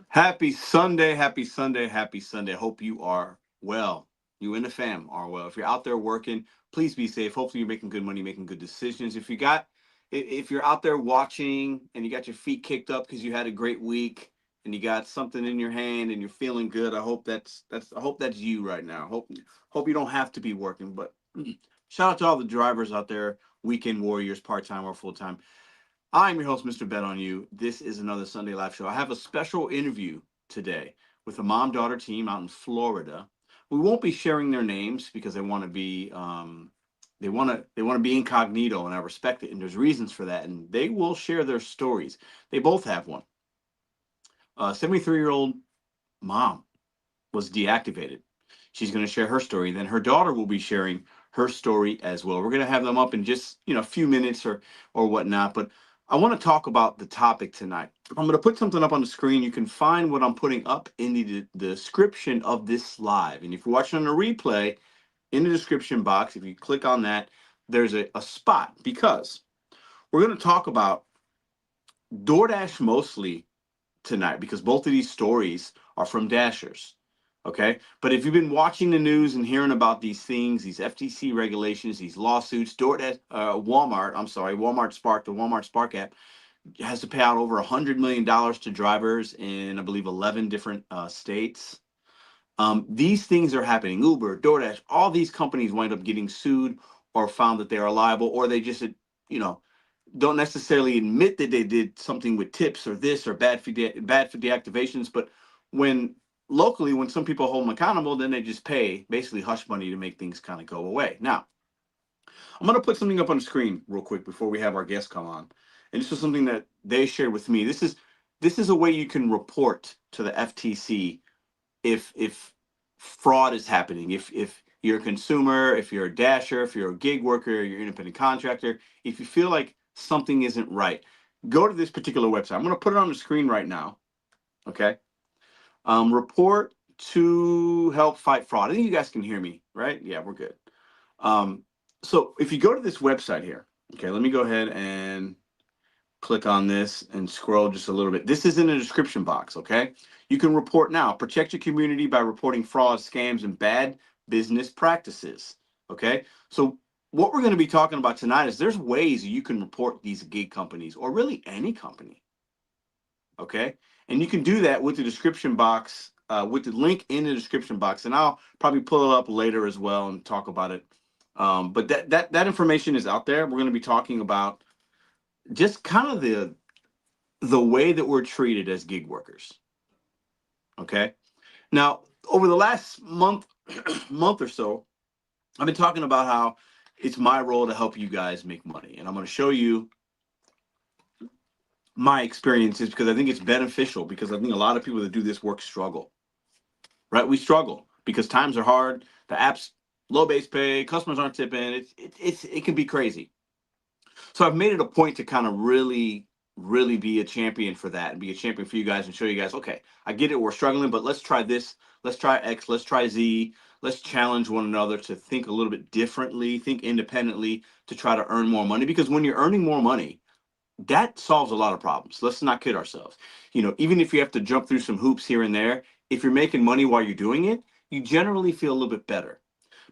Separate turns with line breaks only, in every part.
Happy Sunday, happy Sunday, happy Sunday. Hope you are well. You and the fam are well. If you're out there working, please be safe. Hopefully you're making good money, making good decisions. If you're out there watching and you got your feet kicked up because you had a great week and you got something in your hand and you're feeling good, I hope that's you right now. Hope you don't have to be working, but shout out to all the drivers out there, weekend warriors, part-time or full-time. I'm your host, Mr. Bet on You. This is another Sunday Live show. I have a special interview today with a mom-daughter team out in Florida. We won't be sharing their names because they want to be incognito, and I respect it. And there's reasons for that, and they will share their stories. They both have one. A 73-year-old mom was deactivated. She's going to share her story. Then her daughter will be sharing her story as well. We're going to have them up in just a few minutes or whatnot. But I want to talk about the topic tonight. I'm going to put something up on the screen. You can find what I'm putting up in the description of this live. And if you're watching on a replay, in the description box, if you click on that, there's a spot because we're going to talk about DoorDash mostly tonight because both of these stories are from Dashers. Okay. But if you've been watching the news and hearing about these things, these FTC regulations, these lawsuits, DoorDash, Walmart Spark, the Walmart Spark app has to pay out over $100 million to drivers in, I believe, 11 different states. These things are happening. Uber, DoorDash, all these companies wind up getting sued or found that they are liable, or they just, you know, don't necessarily admit that they did something with tips or this or bad for deactivations. But when locally, when some people hold them accountable, then they just pay basically hush money to make things kind of go away. Now, I'm going to put something up on the screen real quick before we have our guests come on. And this was something that they shared with me. This is a way you can report to the FTC if fraud is happening. If you're a consumer, if you're a dasher, if you're a gig worker, you're an independent contractor, if you feel like something isn't right, go to this particular website. I'm going to put it on the screen right now. Okay. Report to help fight fraud. I think you guys can hear me, right? Yeah, we're good. Um, so if you go to this website here, okay, let me go ahead and click on this and scroll just a little bit. This is in the description box, okay? You can report now. Protect your community by reporting fraud, scams, and bad business practices, okay? So what we're going to be talking about tonight is there's ways you can report these gig companies or really any company, okay? And you can do that with the description box, with the link in the description box, and I'll probably pull it up later as well and talk about it. But that information is out there. We're going to be talking about just kind of the way that we're treated as gig workers. Okay. Now, over the last month or so, I've been talking about how it's my role to help you guys make money. And I'm going to show you my experiences because I think it's beneficial because I think a lot of people that do this work struggle, right? We struggle because times are hard. The app's low base pay, customers aren't tipping. It can be crazy. So I've made it a point to kind of really be a champion for that and be a champion for you guys and show you guys, okay, I get it, we're struggling, but let's try this, let's try X, let's try Z, let's challenge one another to think a little bit differently, think independently to try to earn more money. Because when you're earning more money, that solves a lot of problems. Let's not kid ourselves. Even if you have to jump through some hoops here and there, if you're making money while you're doing it, you generally feel a little bit better.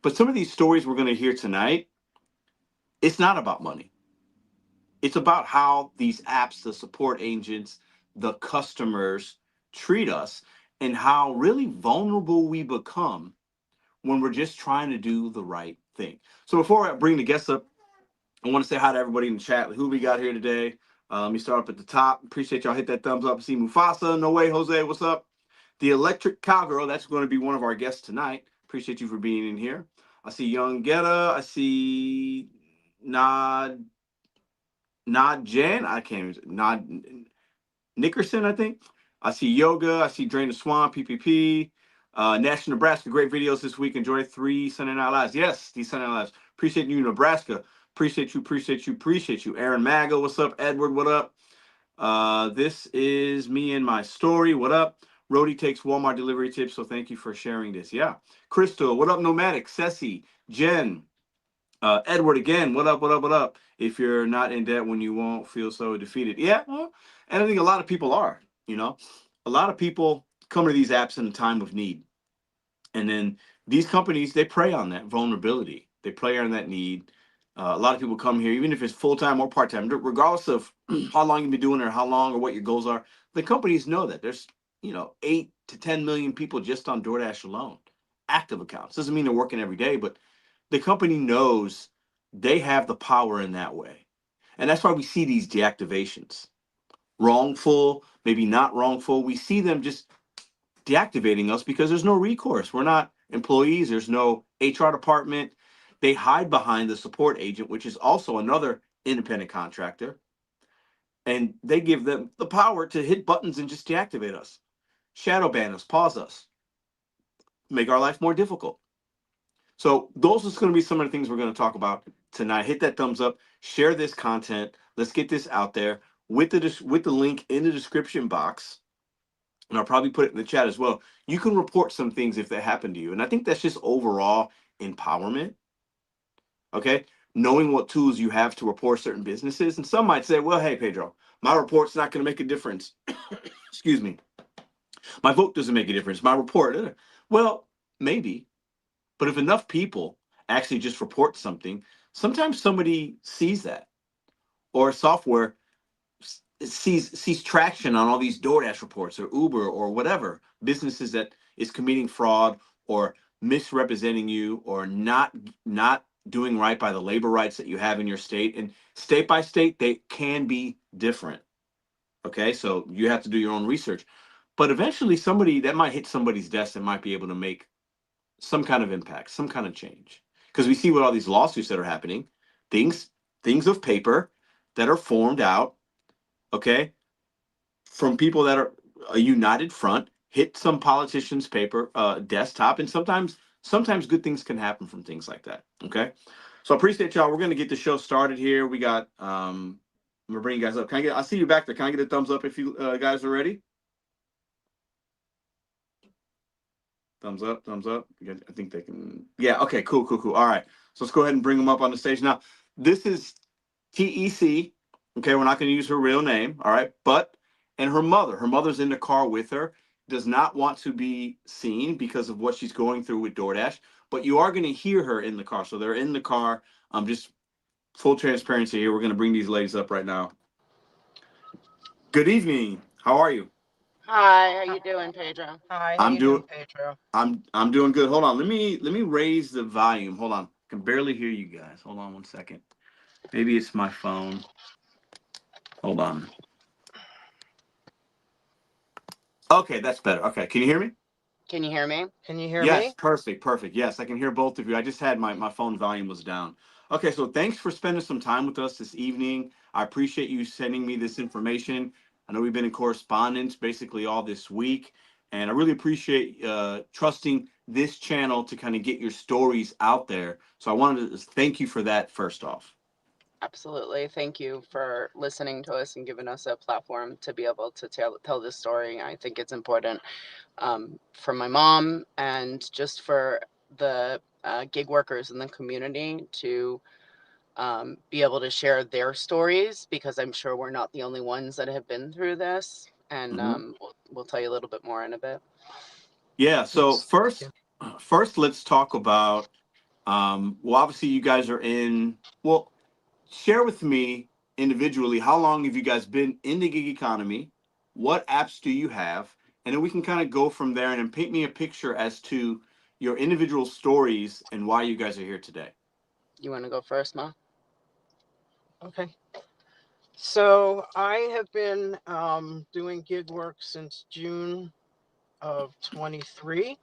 But some of these stories we're going to hear tonight, it's not about money. It's about how these apps, the support agents, the customers treat us, and how really vulnerable we become when we're just trying to do the right thing. So before I bring the guests up, I want to say hi to everybody in the chat. Who we got here today? Let me start up at the top. Appreciate y'all. Hit that thumbs up. See Mufasa. No way, Jose. What's up? The Electric Cowgirl. That's going to be one of our guests tonight. Appreciate you for being in here. I see Young Getta. I see Nod. Nod Jen, I can't even Nod Nickerson, I think. I see Yoga, I see Drain the Swamp, PPP, National Nebraska, great videos this week. Enjoy 3 Sunday Night Lives. Yes, these Sunday Night Lives. Appreciate you, Nebraska. Appreciate you. Aaron Maga, what's up? Edward, what up? This is me and my story. What up? Rody takes Walmart delivery tips, so thank you for sharing this. Yeah. Crystal, what up? Nomadic, Ceci, Jen, Edward again, what up, what up, what up? If you're not in debt when you won't feel so defeated. Yeah, well, and I think a lot of people are, you know. a lot of people come to these apps in a time of need. And then these companies, they prey on that vulnerability. They prey on that need. A lot of people come here, even if it's full time or part time, regardless of how long you've been doing it or how long or what your goals are. The companies know that there's 8 to 10 million people just on DoorDash alone, active accounts. Doesn't mean they're working every day, but the company knows they have the power in that way, and that's why we see these deactivations, wrongful, maybe not wrongful. We see them just deactivating us because there's no recourse. We're not employees. There's no HR department. They hide behind the support agent, which is also another independent contractor, and they give them the power to hit buttons and just deactivate us, shadow ban us, pause us, make our life more difficult. So those are going to be some of the things we're going to talk about tonight. Hit that thumbs up, share this content. Let's get this out there with the link in the description box. And I'll probably put it in the chat as well. You can report some things if they happen to you. And I think that's just overall empowerment. Okay. Knowing what tools you have to report certain businesses. And some might say, well, hey, Pedro, my report's not going to make a difference. Excuse me. My vote doesn't make a difference. My report, well, maybe. But if enough people actually just report something, sometimes somebody sees that, or software sees traction on all these DoorDash reports or Uber or whatever businesses that is committing fraud or misrepresenting you or not doing right by the labor rights that you have in your state. And state by state, they can be different. Okay, so you have to do your own research. But eventually, somebody that might hit somebody's desk and might be able to make some kind of impact, some kind of change. Because we see what all these lawsuits that are happening, things of paper that are formed out, okay, from people that are a united front, hit some politician's paper desktop, and sometimes good things can happen from things like that. Okay, so I appreciate y'all. We're gonna get the show started here. We got I'm gonna bring you guys up. I see you back there. Can I get a thumbs up if you guys are ready? Thumbs up, thumbs up. I think they can. Yeah, okay, cool. All right. So let's go ahead and bring them up on the stage. Now, this is TEC. Okay, we're not going to use her real name. All right. And her mother's in the car with her, does not want to be seen because of what she's going through with DoorDash. But you are going to hear her in the car. So they're in the car. Just full transparency here. We're going to bring these ladies up right now. Good evening. How are you?
Hi, how you doing, Pedro?
Hi, how
I'm
you doing,
doing
Pedro?
I'm doing good. Hold on. Let me raise the volume. Hold on. I can barely hear you guys. Hold on one second. Maybe it's my phone. Hold on. Okay, that's better. Okay, can you hear me?
Can you hear me?
Can you hear
Yes,
me?
perfect. Yes, I can hear both of you. I just had my phone volume was down. Okay, so thanks for spending some time with us this evening. I appreciate you sending me this information. I know we've been in correspondence basically all this week, and I really appreciate trusting this channel to kind of get your stories out there. So I wanted to thank you for that first off.
Absolutely. Thank you for listening to us and giving us a platform to be able to tell this story. I think it's important for my mom and just for the gig workers in the community to be able to share their stories, because I'm sure we're not the only ones that have been through this. And
Mhm.
we'll tell you a little bit more in a bit.
Yeah. So
Yes, thank you.
first, let's talk about. Well, obviously, you guys are in. Well, share with me individually how long have you guys been in the gig economy? What apps do you have? And then we can kind of go from there and then paint me a picture as to your individual stories and why you guys are here today.
You want to go first, Ma?
Okay. So I have been doing gig work since June of 23,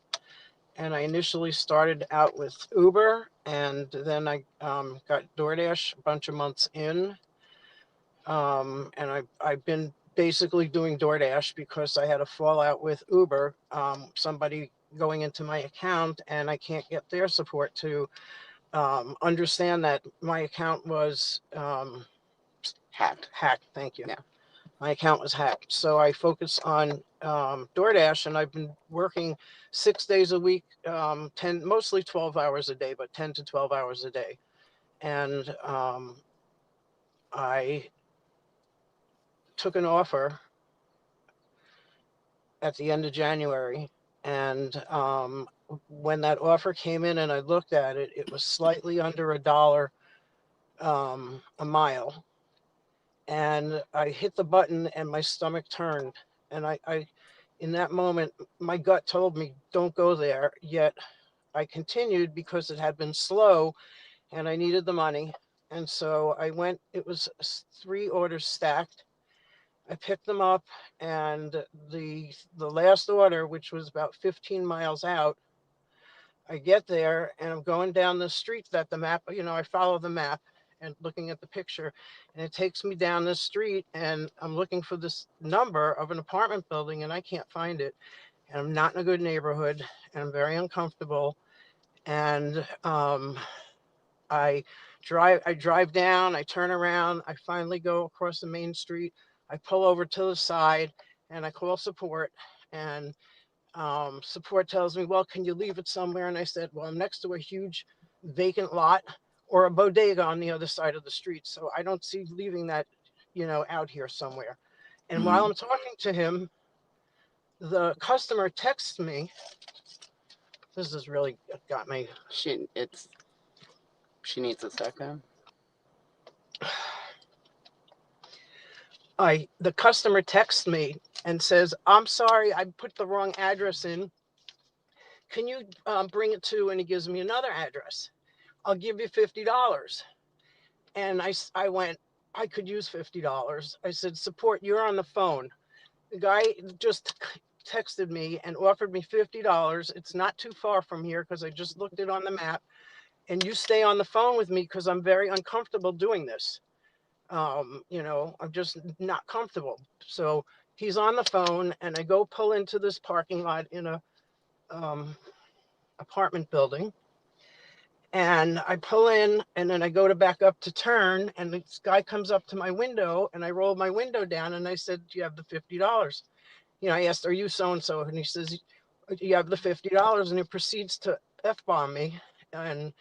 and I initially started out with Uber, and then I got DoorDash a bunch of months in, and I've been basically doing DoorDash because I had a fallout with Uber. Somebody going into my account, and I can't get their support to understand that my account was
Hacked.
hacked. Thank you.
Yeah.
My account was hacked. So I focus on DoorDash, and I've been working 6 days a week, 10, mostly 12 hours a day, but 10 to 12 hours a day. And I took an offer at the end of January. And when that offer came in and I looked at it, it was slightly under $1 a mile. And I hit the button and my stomach turned. And I in that moment, my gut told me, don't go there. Yet I continued because it had been slow and I needed the money. And so I went, it was 3 orders stacked. I picked them up, and the last order, which was about 15 miles out, I get there and I'm going down the street that the map, I follow the map and looking at the picture, and it takes me down this street and I'm looking for this number of an apartment building and I can't find it. And I'm not in a good neighborhood and I'm very uncomfortable. And I drive down, I turn around, I finally go across the main street. I pull over to the side and I call support, and support tells me, well, can you leave it somewhere? And I said, well, I'm next to a huge vacant lot or a bodega on the other side of the street. So I don't see leaving that, out here somewhere. And while I'm talking to him, the customer texts me. This has really got me.
She needs a second.
The customer texts me and says, I'm sorry, I put the wrong address in. Can you bring it to, and he gives me another address. I'll give you $50. And I went, I could use $50. I said, support, you're on the phone. The guy just texted me and offered me $50. It's not too far from here because I just looked it on the map. And you stay on the phone with me because I'm very uncomfortable doing this. I'm just not comfortable. So he's on the phone and I go pull into this parking lot in a apartment building. And I pull in and then I go to back up to turn, and this guy comes up to my window and I roll my window down and I said, do you have the $50? I asked, are you so-and-so? And he says, you have the $50? And he proceeds to F-bomb me and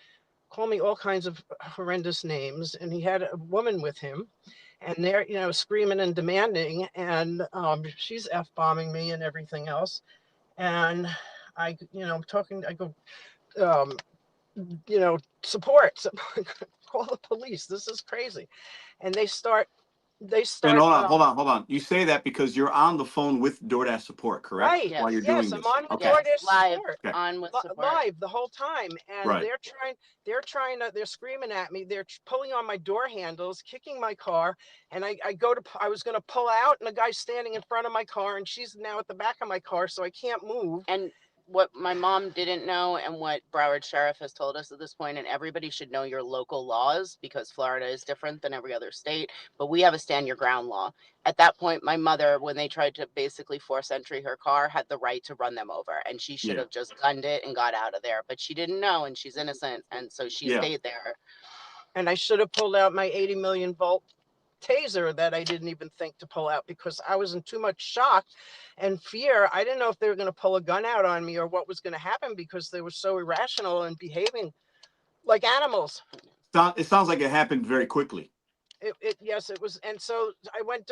call me all kinds of horrendous names. And he had a woman with him and they're, screaming and demanding. And she's F-bombing me and everything else. And I go, support, call the police. This is crazy. And they start.
And hold on. You say that because you're on the phone with DoorDash support, correct?
Right.
While you're doing this.
I'm on with
Okay.
DoorDash
live
support.
Okay.
on with support.
Live the whole time. And
Right.
they're screaming at me. They're pulling on my door handles, kicking my car. And I was going to pull out, and the guy's standing in front of my car, and she's now at the back of my car, so I can't move.
And what my mom didn't know, and what Broward Sheriff has told us at this point, and everybody should know your local laws because Florida is different than every other state, but we have a stand your ground law. At that point, my mother, when they tried to basically force entry her car, had the right to run them over, and she should have just gunned it and got out of there, but she didn't know, and she's innocent, and so she stayed there.
And I should have pulled out my 80 million volt taser that I didn't even think to pull out because I was in too much shock and fear. I didn't know if they were going to pull a gun out on me or what was going to happen because they were so irrational and behaving like animals.
It sounds like it happened very quickly.
Yes, it was. And so I went,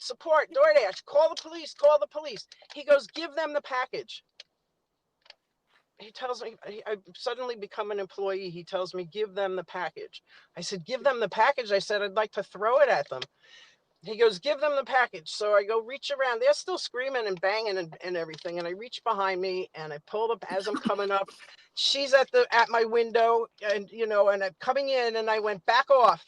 support, DoorDash, call the police. He goes, give them the package. He tells me, I suddenly become an employee. He tells me, give them the package. I said, give them the package. I said, I'd like to throw it at them. He goes, give them the package. So I go reach around. They're still screaming and banging and everything. And I reach behind me and I pull up as I'm coming up. She's at my window and, and I'm coming in, and I went back off,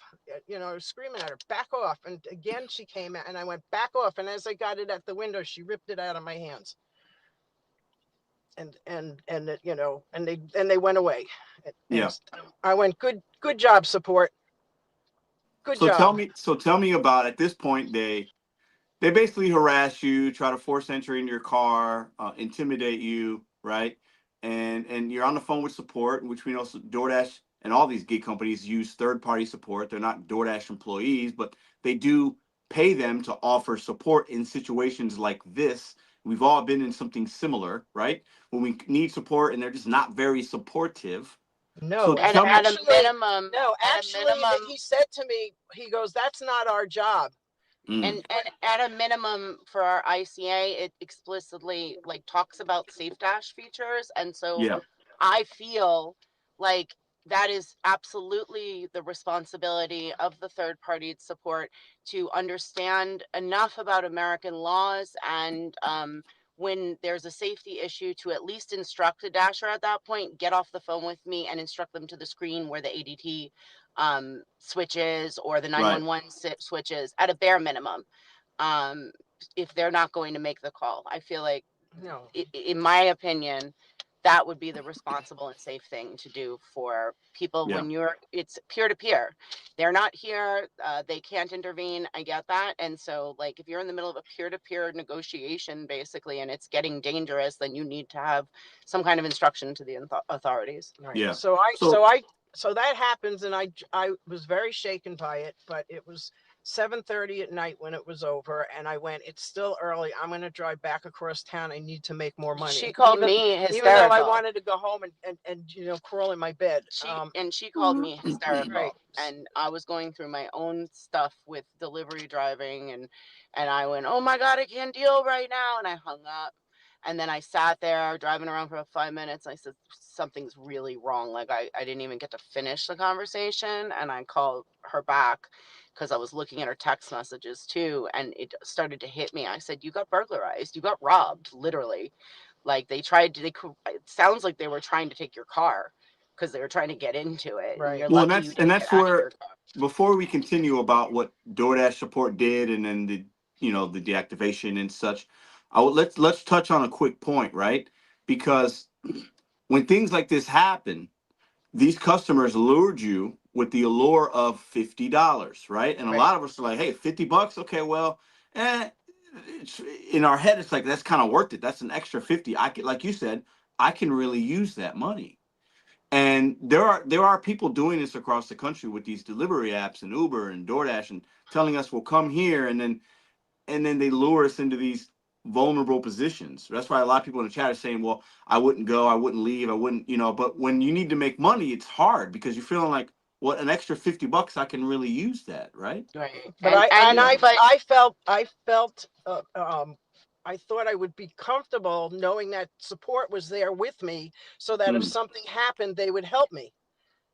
I was screaming at her, back off. And again, she came out and I went back off. And as I got it at the window, she ripped it out of my hands. And they went away.
Yeah.
I went, good job, support. Good job.
Tell me about, at this point, they basically harass you, try to force entry in your car, intimidate you, right? And you're on the phone with support, which we know DoorDash and all these gig companies use third-party support. They're not DoorDash employees, but they do pay them to offer support in situations like this. We've all been in something similar, right? When we need support and they're just not very supportive.
No,
So
at a minimum.
No, actually, he said to me, he goes, that's not our job.
And at a minimum for our ICA, it explicitly like talks about safe dash features. And so
Yeah.
I feel like that is absolutely the responsibility of the third party support to understand enough about American laws and when there's a safety issue to at least instruct a dasher at that point, get off the phone with me and instruct them to the screen where the ADT switches or the
Right.
911 switches at a bare minimum. Um, if they're not going to make the call, I feel like,
No.
in my opinion, that would be the responsible and safe thing to do for people
Yeah.
when it's peer to peer. They're not here, they can't intervene. I get that. And so, like, if you're in the middle of a peer to peer negotiation, basically, and it's getting dangerous, then you need to have some kind of instruction to the authorities.
Right.
Yeah.
So that happens, and I was very shaken by it, but it was 7:30 at night when it was over, and I went, it's still early. I'm going to drive back across town. I need to make more money.
She called me
Even though I
hysterical.
wanted to go home and crawl in my bed.
She called me hysterical,
Right.
and I was going through my own stuff with delivery driving, and I went, oh my God, I can't deal right now, and I hung up. And then I sat there driving around for about 5 minutes. I said, something's really wrong. Like I didn't even get to finish the conversation. And I called her back because I was looking at her text messages too. And it started to hit me. I said, you got burglarized. You got robbed, literally. Like it sounds like they were trying to take your car because they were trying to get into it.
Right.
And you're
Well,
lucky you didn't
that's
get out of
where,
your car.
before we continue about what DoorDash support did and then the the deactivation and such, let's touch on a quick point, right? Because when things like this happen, these customers lured you with the allure of $50, right? And a
Right.
lot of us are like, hey, $50, okay, well, it's, in our head, it's like that's kind of worth it. That's an extra 50. I can, like you said, I can really use that money. And there are people doing this across the country with these delivery apps and Uber and DoorDash and telling us we'll come here, and then they lure us into these vulnerable positions. That's why a lot of people in the chat are saying, well, I wouldn't go, I wouldn't leave, I wouldn't, but when you need to make money, it's hard because you're feeling like, well, an extra $50, I can really use that, right?
Right.
But I felt I thought I would be comfortable knowing that support was there with me so that if something happened, they would help me.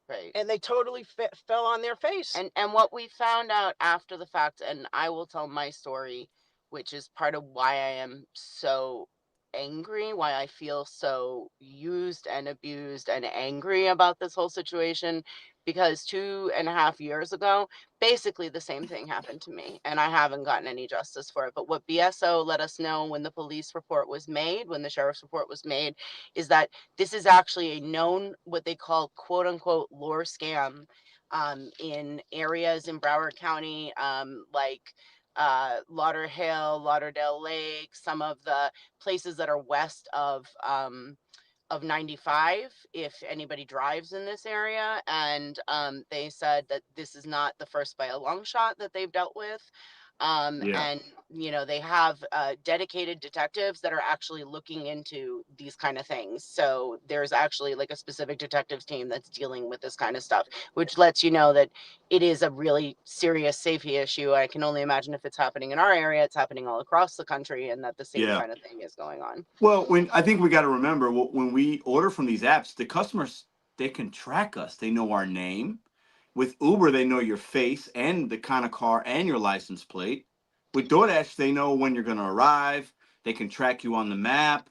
Right.
And they totally fell on their face.
And what we found out after the fact, and I will tell my story, which is part of why I am so angry, why I feel so used and abused and angry about this whole situation, because 2.5 years ago, basically the same thing happened to me, and I haven't gotten any justice for it. But what BSO let us know when the police report was made, when the sheriff's report was made, is that this is actually a known, what they call quote unquote lure scam, in areas in Broward County, like Lauderhill, Lauderdale Lake, some of the places that are west of 95, if anybody drives in this area. And they said that this is not the first by a long shot that they've dealt with.
Yeah.
And they have dedicated detectives that are actually looking into these kind of things. So there's actually like a specific detectives team that's dealing with this kind of stuff, which lets you know that it is a really serious safety issue. I can only imagine if it's happening in our area, it's happening all across the country, and that the same
Yeah.
kind of thing is going on.
Well, I think we got to remember, when we order from these apps, the customers, they can track us. They know our name. With Uber, they know your face and the kind of car and your license plate. With DoorDash, they know when you're going to arrive. They can track you on the map.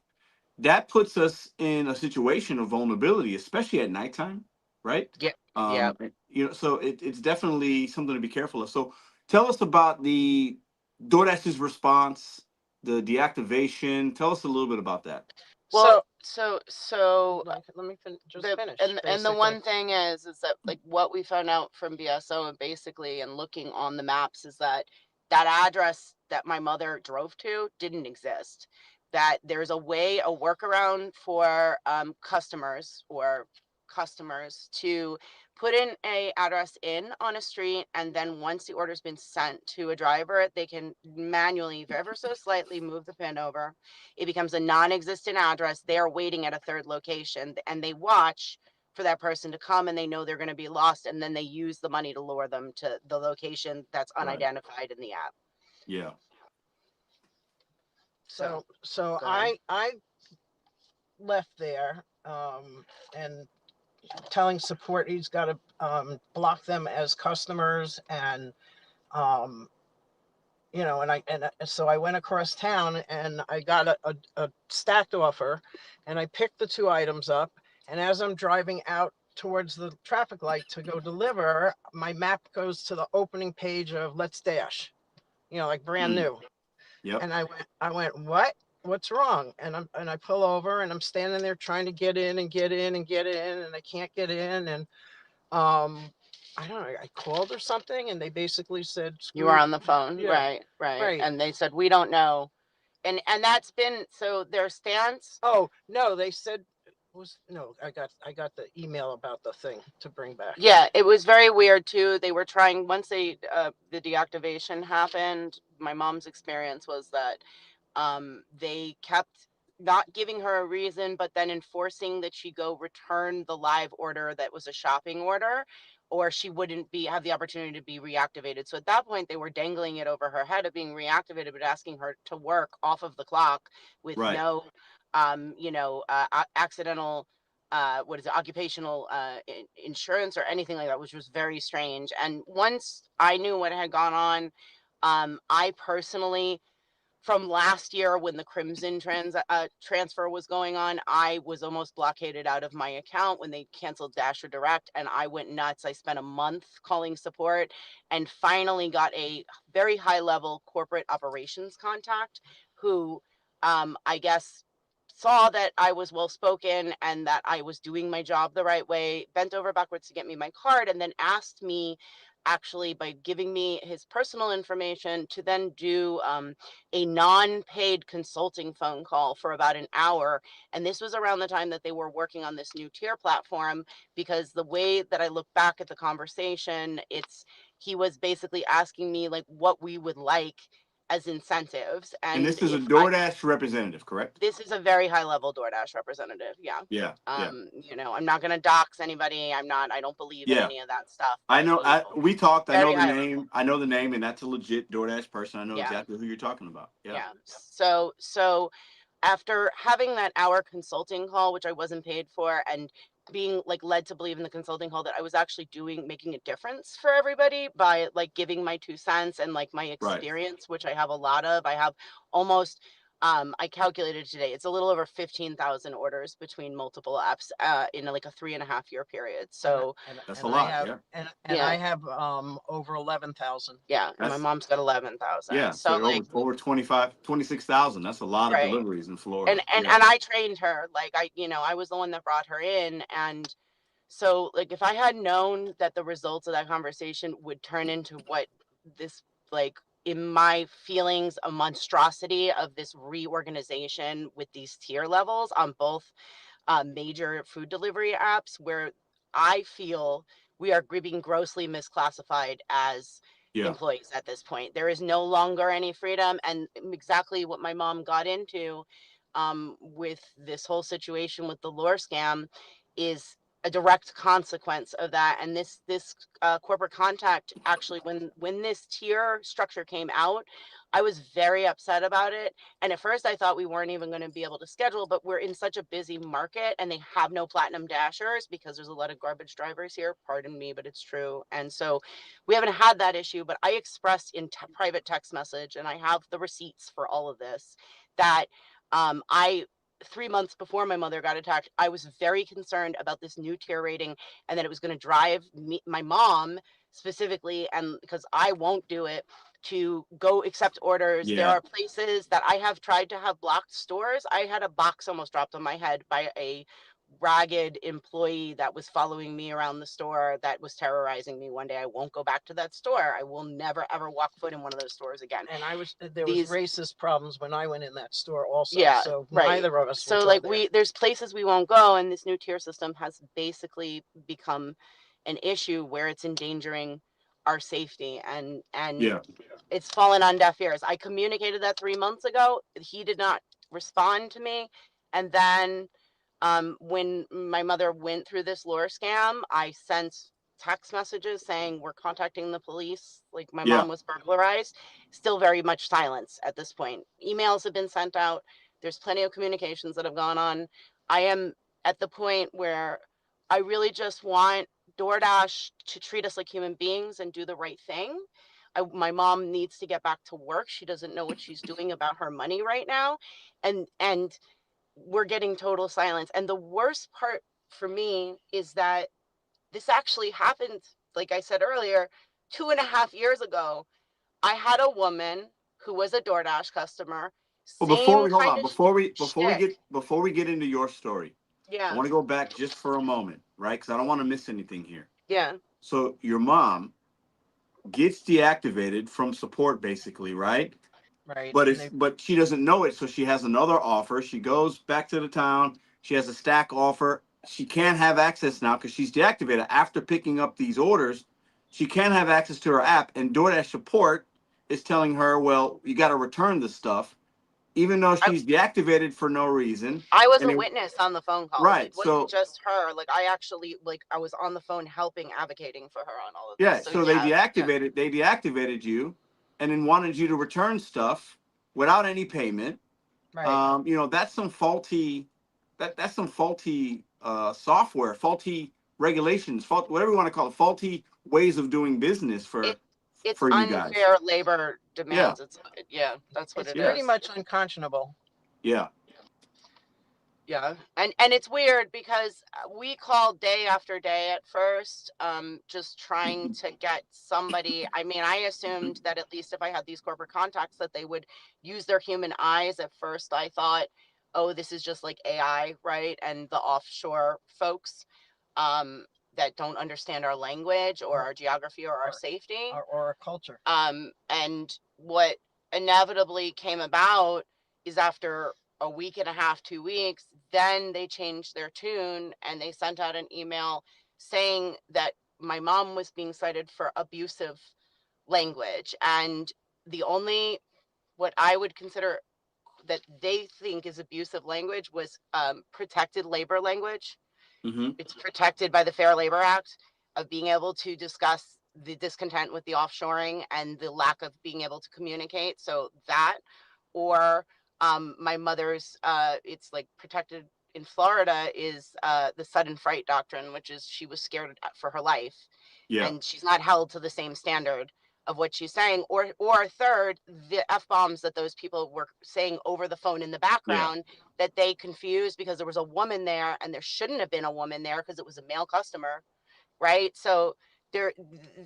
That puts us in a situation of vulnerability, especially at nighttime, right?
Yeah. Yeah.
So it's definitely something to be careful of. So tell us about the DoorDash's response, the deactivation. Tell us a little bit about that.
Well,
let me just
the,
finish.
and the one thing is that like what we found out from BSO and basically and looking on the maps is that address that my mother drove to didn't exist. That there's a workaround for customers to put in a address in on a street, and then once the order's been sent to a driver, they can manually, ever so slightly, move the pin over. It becomes a non-existent address. They're waiting at a third location, and they watch for that person to come, and they know they're going to be lost, and then they use the money to lure them to the location that's unidentified in the app.
Yeah.
So
Go ahead.
I left there, and telling support he's got to block them as customers, and um, so I went across town and I got a stacked offer, and I picked the two items up, and as I'm driving out towards the traffic light to go deliver, my map goes to the opening page of Let's Dash, like brand new.
Yep.
And I went, what? What's wrong? And I pull over and I'm standing there trying to get in and get in and get in, and I can't get in. And I don't know, I called or something, and they basically said,
You were on the phone,
Yeah,
right.
right.
And they said, we don't know. And that's been, so their stance.
Oh, no, they said I got the email about the thing to bring back.
Yeah, it was very weird too. They were trying, once the deactivation happened, my mom's experience was that they kept not giving her a reason, but then enforcing that she go return the live order that was a shopping order, or she wouldn't have the opportunity to be reactivated. So at that point, they were dangling it over her head of being reactivated, but asking her to work off of the clock with
Right.
no, accidental, occupational insurance or anything like that, which was very strange. And once I knew what had gone on, I personally, from last year when the Crimson transfer was going on, I was almost blockaded out of my account when they canceled Dasher Direct, and I went nuts. I spent a month calling support and finally got a very high level corporate operations contact who, I guess, saw that I was well spoken and that I was doing my job the right way, bent over backwards to get me my card, and then asked me, actually, by giving me his personal information, to then do a non-paid consulting phone call for about an hour. And this was around the time that they were working on this new tier platform, because the way that I look back at the conversation, he was basically asking me like what we would like as incentives.
And this is a
if
DoorDash representative, correct?
This is a very high level DoorDash representative. Yeah.
Yeah. Yeah.
I'm not going to dox anybody. I don't believe in
Yeah.
any of that stuff.
I know. We talked. I know
Very
the
high
name.
level.
I know the name, and that's a legit DoorDash person. I know
Yeah.
exactly who you're talking about. Yeah.
Yeah. So after having that hour consulting call, which I wasn't paid for, and being like led to believe in the consulting call that I was actually making a difference for everybody by like giving my 2 cents and like my experience, which I have a lot of. I have almost, I calculated today, it's a little over 15,000 orders between multiple apps in like a 3.5-year period. So
that's a lot.
I have over 11,000.
Yeah, and my mom's got 11,000.
Yeah, so like over 26,000. That's a lot of deliveries in Florida.
And I trained her. Like I was the one that brought her in. And so like if I had known that the results of that conversation would turn into what this, like, in my feelings, a monstrosity of this reorganization with these tier levels on both major food delivery apps, where I feel we are being grossly misclassified as employees at this point. There is no longer any freedom. And exactly what my mom got into with this whole situation with the lure scam is a direct consequence of that. And this corporate contact, actually, when this tier structure came out, I was very upset about it. And at first I thought we weren't even going to be able to schedule, but we're in such a busy market and they have no platinum dashers because there's a lot of garbage drivers here. Pardon me, but it's true. And so we haven't had that issue, but I expressed in private text message, and I have the receipts for all of this, that 3 months before my mother got attacked, I was very concerned about this new tier rating and that it was going to drive my mom specifically, and because I won't do it, to go accept orders. There are places that I have tried to have blocked stores. I had a box almost dropped on my head by a ragged employee that was following me around the store, that was terrorizing me one day. I won't go back to that store. I will never ever walk foot in one of those stores again.
And there was racist problems when I went in that store also.
Yeah,
so neither of us.
So like there's places we won't go, and this new tier system has basically become an issue where it's endangering our safety, and it's fallen on deaf ears. I communicated that 3 months ago. He did not respond to me, and then when my mother went through this lure scam, I sent text messages saying we're contacting the police, like my
Yeah.
mom was burglarized, still very much silence at this point. Emails have been sent out. There's plenty of communications that have gone on. I am at the point where I really just want DoorDash to treat us like human beings and do the right thing. My mom needs to get back to work. She doesn't know what she's doing about her money right now. And we're getting total silence. And the worst part for me is that this actually happened, like I said earlier, 2.5 years ago. I had a woman who was a DoorDash customer,
Well, before
same
we hold
kind
on,
of
before we
shtick.
get into your story, I
Yeah,
want to go back just for a moment, right? Because I don't want to miss anything here.
yeah,
So your mom gets deactivated from support, basically, right?
Right.
But
And
it's but she doesn't know it, so she has another offer. She goes back to the town. She has a stack offer. She can't have access now because she's deactivated. After picking up these orders, she can't have access to her app, and DoorDash support is telling her, "Well, you got to return the stuff," even though
I,
she's deactivated for no reason.
I was
And
a
it,
witness on the phone calls. It
right,
wasn't
so
just her. Like I actually, like I was on the phone helping, advocating for her on all of this.
yeah,
So
so
yeah, yeah,
they deactivated you, and then wanted you to return stuff without any payment.
right.
That's some faulty that's some faulty software, faulty regulations, whatever you want to call it, faulty ways of doing business
it it's
for you guys.
unfair labor
Yeah,
demands. It's yeah, that's what
It's
it
yeah,
pretty
is.
much unconscionable.
yeah,
Yeah, and it's weird because we called day after day at first, just trying to get somebody. I mean, I assumed that at least if I had these corporate contacts, that they would use their human eyes. At first, I thought, oh, this is just like AI, right? And the offshore folks, um, that don't understand our language or
or
our geography or our
or
safety.
or a culture.
And what inevitably came about is after a week and a half, 2 weeks, then they changed their tune and they sent out an email saying that my mom was being cited for abusive language. And the only, what I would consider that they think is abusive language was protected labor language.
mm-hmm,
It's protected by the Fair Labor Act of being able to discuss the discontent with the offshoring and the lack of being able to communicate. So that, or my mother's, it's like protected in Florida is the sudden fright doctrine, which is she was scared for her life,
yeah,
and she's not held to the same standard of what she's saying. Or third, the F bombs that those people were saying over the phone in the
yeah.
background that they confused because there was a woman there and there shouldn't have been a woman there because it was a male customer, right? So there,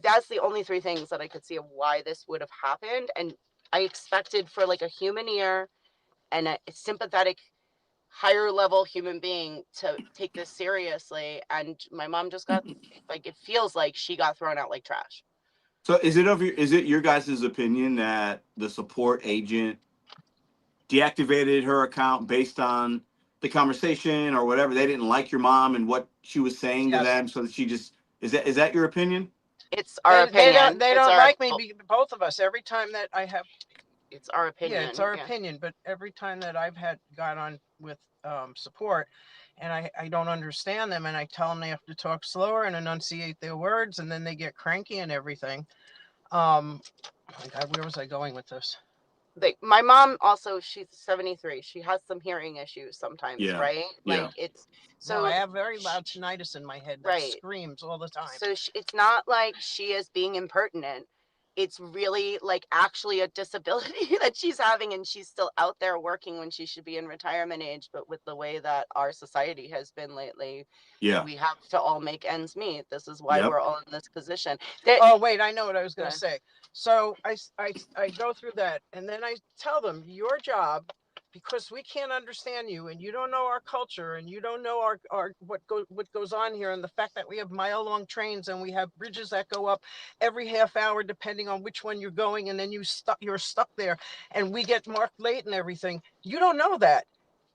that's the only three things that I could see of why this would have happened. And I expected for like a human ear and a sympathetic higher level human being to take this seriously, and my mom just got, like, it feels like she got thrown out like trash.
So is it your guys' opinion that the support agent deactivated her account based on the conversation or whatever? They didn't like your mom and what she was saying to
Yes.
them, so that she just is that your opinion?
It's our opinion.
They
It's
don't
our
like me. Both of us. Every time that I have,
it's our
yeah, it's
opinion.
our
Yeah.
opinion. But every time that I've got on with support, and I don't understand them, and I tell them they have to talk slower and enunciate their words, and then they get cranky and everything. Oh my God, where was I going with this?
Like my mom also, she's 73. She has some hearing issues sometimes,
Yeah,
right?
yeah,
Like it's
No, I
so
have very loud tinnitus in my head that
right.
screams all the time.
So it's not like she is being impertinent. It's really like actually a disability that she's having, and she's still out there working when she should be in retirement age. But with the way that our society has been lately,
yeah,
we have to all make ends meet. This is why
yep,
we're all in this position.
Oh, wait, I know what I was going
Yeah.
to say. So I go through that, and then I tell them your job, because we can't understand you, and you don't know our culture, and you don't know our what goes on here, and the fact that we have mile-long trains and we have bridges that go up every half hour depending on which one you're going, and then you're stuck there, and we get marked late and everything. You don't know that.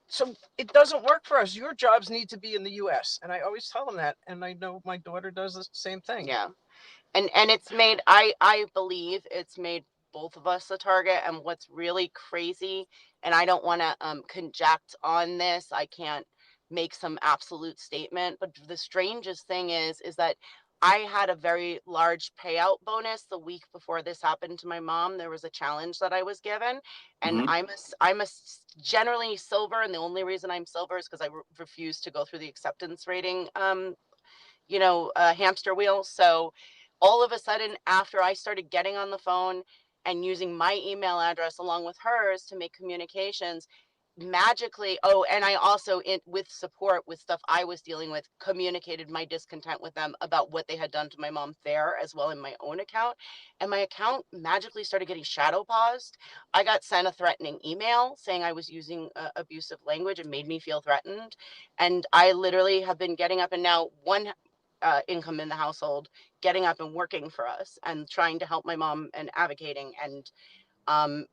So it doesn't work for us. Your jobs need to be in the US. And I always tell them that. And I know my daughter does the same thing.
Yeah. And it's made, I believe it's made both of us a target. And what's really crazy, and I don't want to conject on this, I can't make some absolute statement, but the strangest thing is that I had a very large payout bonus the week before this happened to my mom. There was a challenge that I was given, and
Hmm.
generally silver, and the only reason I'm silver is because I refuse to go through the acceptance rating hamster wheel. So all of a sudden, after I started getting on the phone and using my email address along with hers to make communications, magically, oh, and I also, with support with stuff I was dealing with, communicated my discontent with them about what they had done to my mom there as well in my own account. And my account magically started getting shadow paused. I got sent a threatening email saying I was using abusive language and made me feel threatened. And I literally have been getting up, and now one income in the household, getting up and working for us and trying to help my mom and advocating. And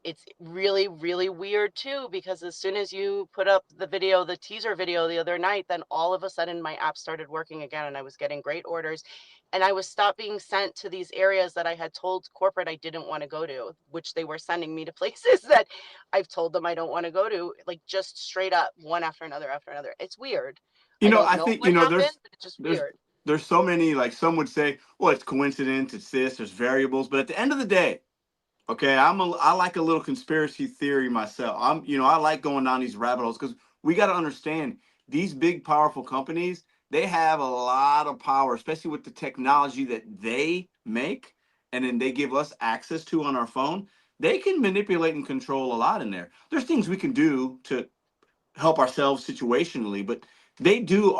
it's really, really weird too, because as soon as you put up the teaser video the other night, then all of a sudden my app started working again and I was getting great orders, and I was stopped being sent to these areas that I had told corporate I didn't want to go to, which they were sending me to places that I've told them I don't want to go to, like just straight up one after another after another. It's weird. I don't
I
know
think
what happened, but it's just
there's
weird.
there's so many, like some would say, well, it's coincidence, it's this, there's variables, but at the end of the day, okay, I like a little conspiracy theory myself. I like going down these rabbit holes because we got to understand these big powerful companies, they have a lot of power, especially with the technology that they make and then they give us access to on our phone. They can manipulate and control a lot in there. There's things we can do to help ourselves situationally, but they do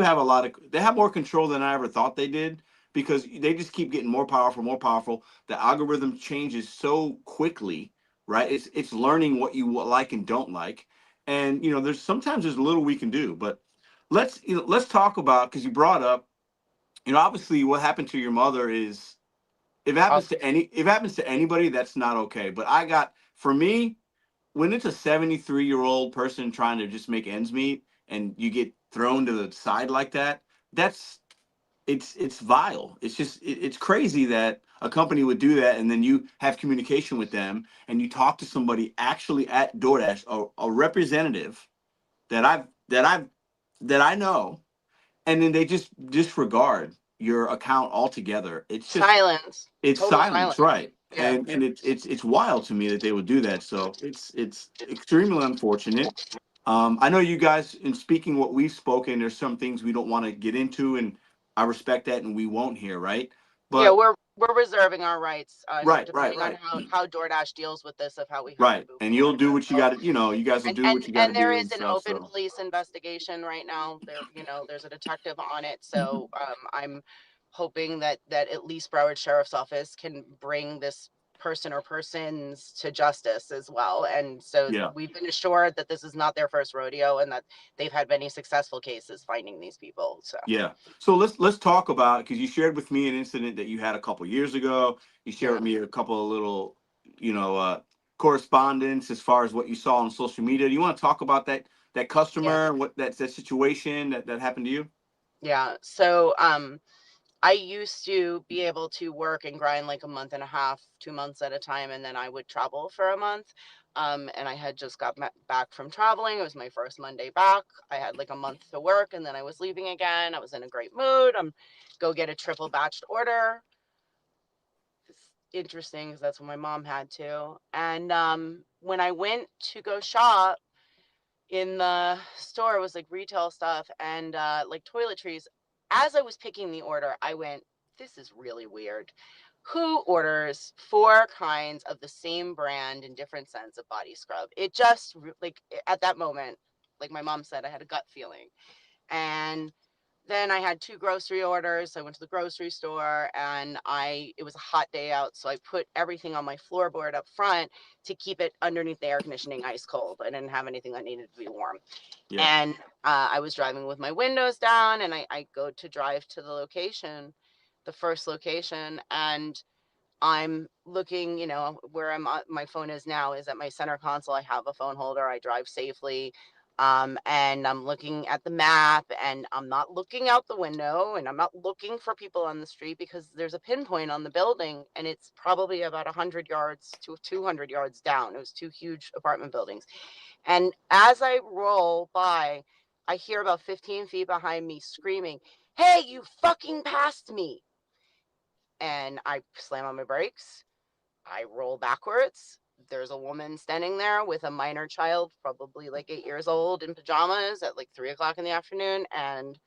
have a lot of they have more control than I ever thought they did because they just keep getting more powerful, more powerful. The algorithm changes so quickly, right? It's learning what you like and don't like, and there's little we can do, but let's talk about, because you brought up, obviously what happened to your mother is,
Awesome.
if it happens to anybody, that's not okay. But for me, when it's a 73-year-old person trying to just make ends meet and you get thrown to the side like that, that's it's vile. It's crazy that a company would do that, and then you have communication with them and you talk to somebody actually at DoorDash, a representative that I know, and then they just disregard your account altogether.
Silence.
It's
Total
silence,
silence.
right?
Yeah.
And it's wild to me that they would do that. So it's extremely unfortunate. I know you guys, in speaking what we've spoken, there's some things we don't want to get into, and I respect that, and we won't here, right?
Yeah,
But
we're reserving our rights on
right, right,
depending on
right,
how DoorDash deals with this, of how we have to
right.
move
And you'll
forward
do
with.
what you
So,
got to, you guys will
and
do
and
what you got to
and there
do
is
and
an
stuff.
open
So
police investigation right now. There's a detective on it. So I'm hoping that at least Broward Sheriff's Office can bring this person or persons to justice as well. And so
yeah.
we've been assured that this is not their first rodeo and that they've had many successful cases finding these people. So
Yeah. So let's talk about, because you shared with me an incident that you had a couple years ago. You shared
yeah.
with me a couple of little, you know, uh, correspondence as far as what you saw on social media. Do you want to talk about that
Yeah.
customer, what that situation that happened to you?
Yeah. So I used to be able to work and grind like a month and a half, 2 months at a time, and then I would travel for a month. And I had just got back from traveling. It was my first Monday back. I had like a month to work, and then I was leaving again. I was in a great mood. Go get a triple batched order. It's interesting because that's what my mom had to. And when I went to go shop in the store, it was like retail stuff and like toiletries. As I was picking the order, I went, this is really weird. Who orders four kinds of the same brand in different scents of body scrub? It just like at that moment, like my mom said, I had a gut feeling. And then I had two grocery orders. I went to the grocery store and it was a hot day out. So I put everything on my floorboard up front to keep it underneath the air conditioning ice cold. I didn't have anything that needed to be warm.
Yeah.
And I was driving with my windows down, and I go to drive to the first location, and I'm looking, where my phone is now is at my center console. I have a phone holder. I drive safely. And I'm looking at the map, and I'm not looking out the window, and I'm not looking for people on the street because there's a pinpoint on the building, and it's probably about 100 yards to 200 yards down. It was two huge apartment buildings. And as I roll by, I hear about 15 feet behind me screaming, "Hey, you fucking passed me." and I slam on my brakes. I roll backwards. There's a woman standing there with a minor child, probably like 8 years old, in pajamas at like 3 o'clock in the afternoon. And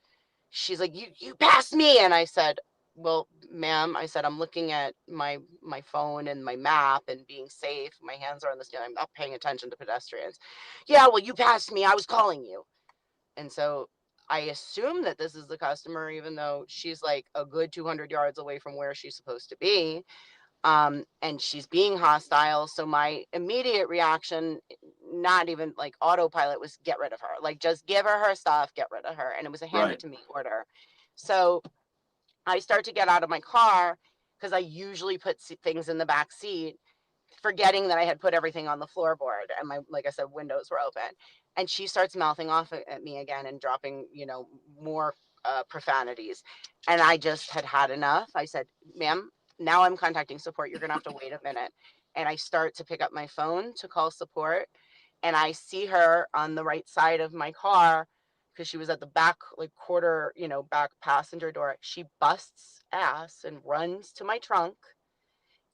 she's like, you passed me. And I said, well, ma'am, I said, I'm looking at my phone and my map and being safe. My hands are on the steering. I'm not paying attention to pedestrians. Yeah, well, you passed me. I was calling you. And so I assume that this is the customer, even though she's like a good 200 yards away from where she's supposed to be. And she's being hostile. So my immediate reaction, not even like autopilot, was get rid of her. Like, just give her stuff, get rid of her. And it was a hand it
Right.
to me order. So I start to get out of my car because I usually put things in the back seat, forgetting that I had put everything on the floorboard, and my, like I said, windows were open. And she starts mouthing off at me again and dropping, more profanities. And I just had enough. I said, ma'am, now I'm contacting support. You're going to have to wait a minute. And I start to pick up my phone to call support. And I see her on the right side of my car because she was at the back, like quarter, back passenger door. She busts ass and runs to my trunk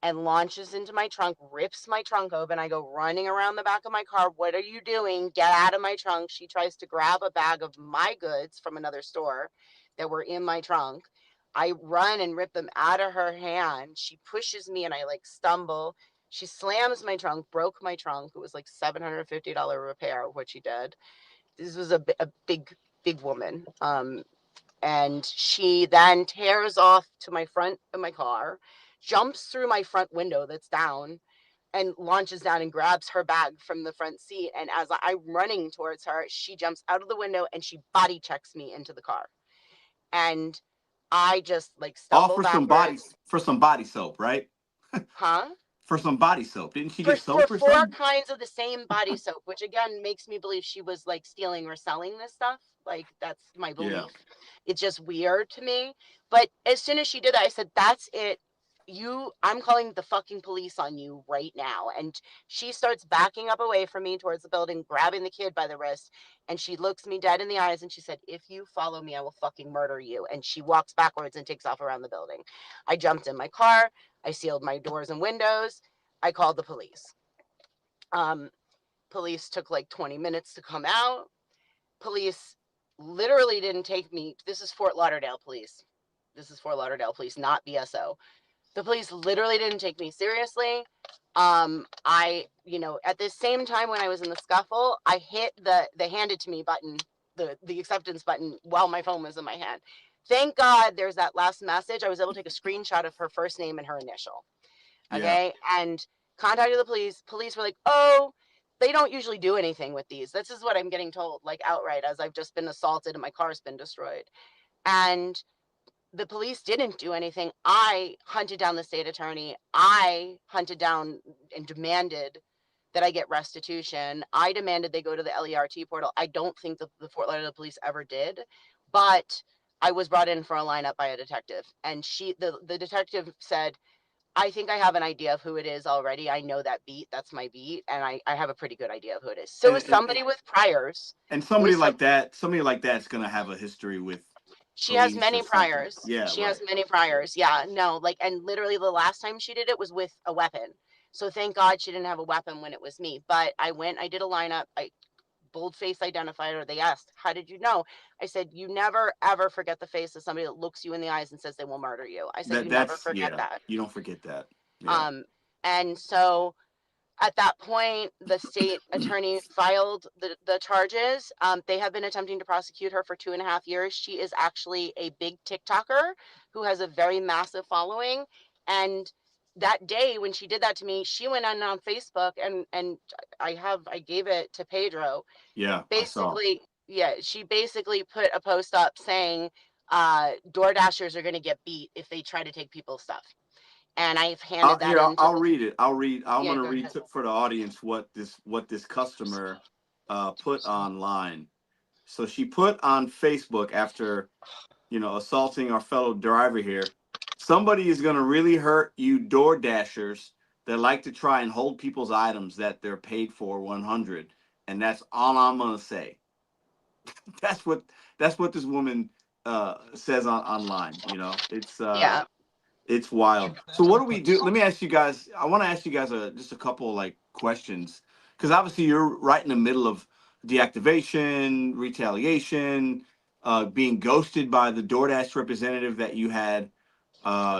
and launches into my trunk, rips my trunk open. I go running around the back of my car. What are you doing? Get out of my trunk. She tries to grab a bag of my goods from another store that were in my trunk. I run and rip them out of her hand. She pushes me and I like stumble. She slams my trunk, broke my trunk. It was like $750 repair, what she did. This was a big, big woman. And she then tears off to my front of my car, jumps through my front window that's down, and launches down and grabs her bag from the front seat. And as I'm running towards her, she jumps out of the window and she body checks me into the car. And I just like
All
stumble
for some body soap, right?
huh?
For some body soap. Didn't she
For
get soap or
4
something?
kinds of the same body soap, which again makes me believe she was like stealing or selling this stuff. Like, that's my
Yeah.
belief. It's just weird to me. But as soon as she did that, I said, that's it. I'm calling the fucking police on you right now. And she starts backing up away from me towards the building, grabbing the kid by the wrist. And she looks me dead in the eyes and she said, if you follow me, I will fucking murder you. And she walks backwards and takes off around the building. I jumped in my car. I sealed my doors and windows. I called the police. Police took like 20 minutes to come out. Police literally didn't take me. This is Fort Lauderdale police. This is Fort Lauderdale police, not BSO. The police literally didn't take me seriously. At the same time when I was in the scuffle, I hit the hand it to me button, the acceptance button, while my phone was in my hand. Thank God there's that last message. I was able to take a screenshot of her first name and her initial. Okay. Yeah. And contacted the police. Police were like, oh, they don't usually do anything with these. This is what I'm getting told, like outright, as I've just been assaulted and my car's been destroyed. And the police didn't do anything. I hunted down the state attorney. I hunted down and demanded that I get restitution. I demanded they go to the LERT portal. I don't think the Fort Lauderdale police ever did, but I was brought in for a lineup by a detective. And the detective said, I think I have an idea of who it is already. I know that beat. That's my beat. And I have a pretty good idea of who it is. So is somebody with priors.
And somebody like that's going to have a history with
she has many
or something.
priors.
Yeah,
she
right.
has many priors. Yeah, no, like, and literally the last time she did it was with a weapon. So thank God she didn't have a weapon when it was me. But I did a lineup. I boldface identified her. They asked, how did you know? I said, you never ever forget the face of somebody that looks you in the eyes and says they will murder you. I said, you never forget that.
You don't forget that. Yeah.
And so at that point, the state attorney filed the charges. They have been attempting to prosecute her for 2.5 years. She is actually a big TikToker who has a very massive following. And that day when she did that to me, she went on Facebook and I gave it to Pedro.
Yeah.
Basically, yeah, she basically put a post up saying DoorDashers are going to get beat if they try to take people's stuff. And I've handed that in.
I'll read it. I'm going to read for the audience what this customer put online. So she put on Facebook after, assaulting our fellow driver here. Somebody is going to really hurt you Door Dashers that like to try and hold people's items that they're paid for 100. And that's all I'm going to say. That's what this woman says online. It's
yeah.
It's
Should
wild.
get
So
that
what
on
do
a
we do?
post.
Let me ask you guys. I want to ask you guys just a couple like questions because obviously you're right in the middle of deactivation, retaliation, being ghosted by the DoorDash representative that you had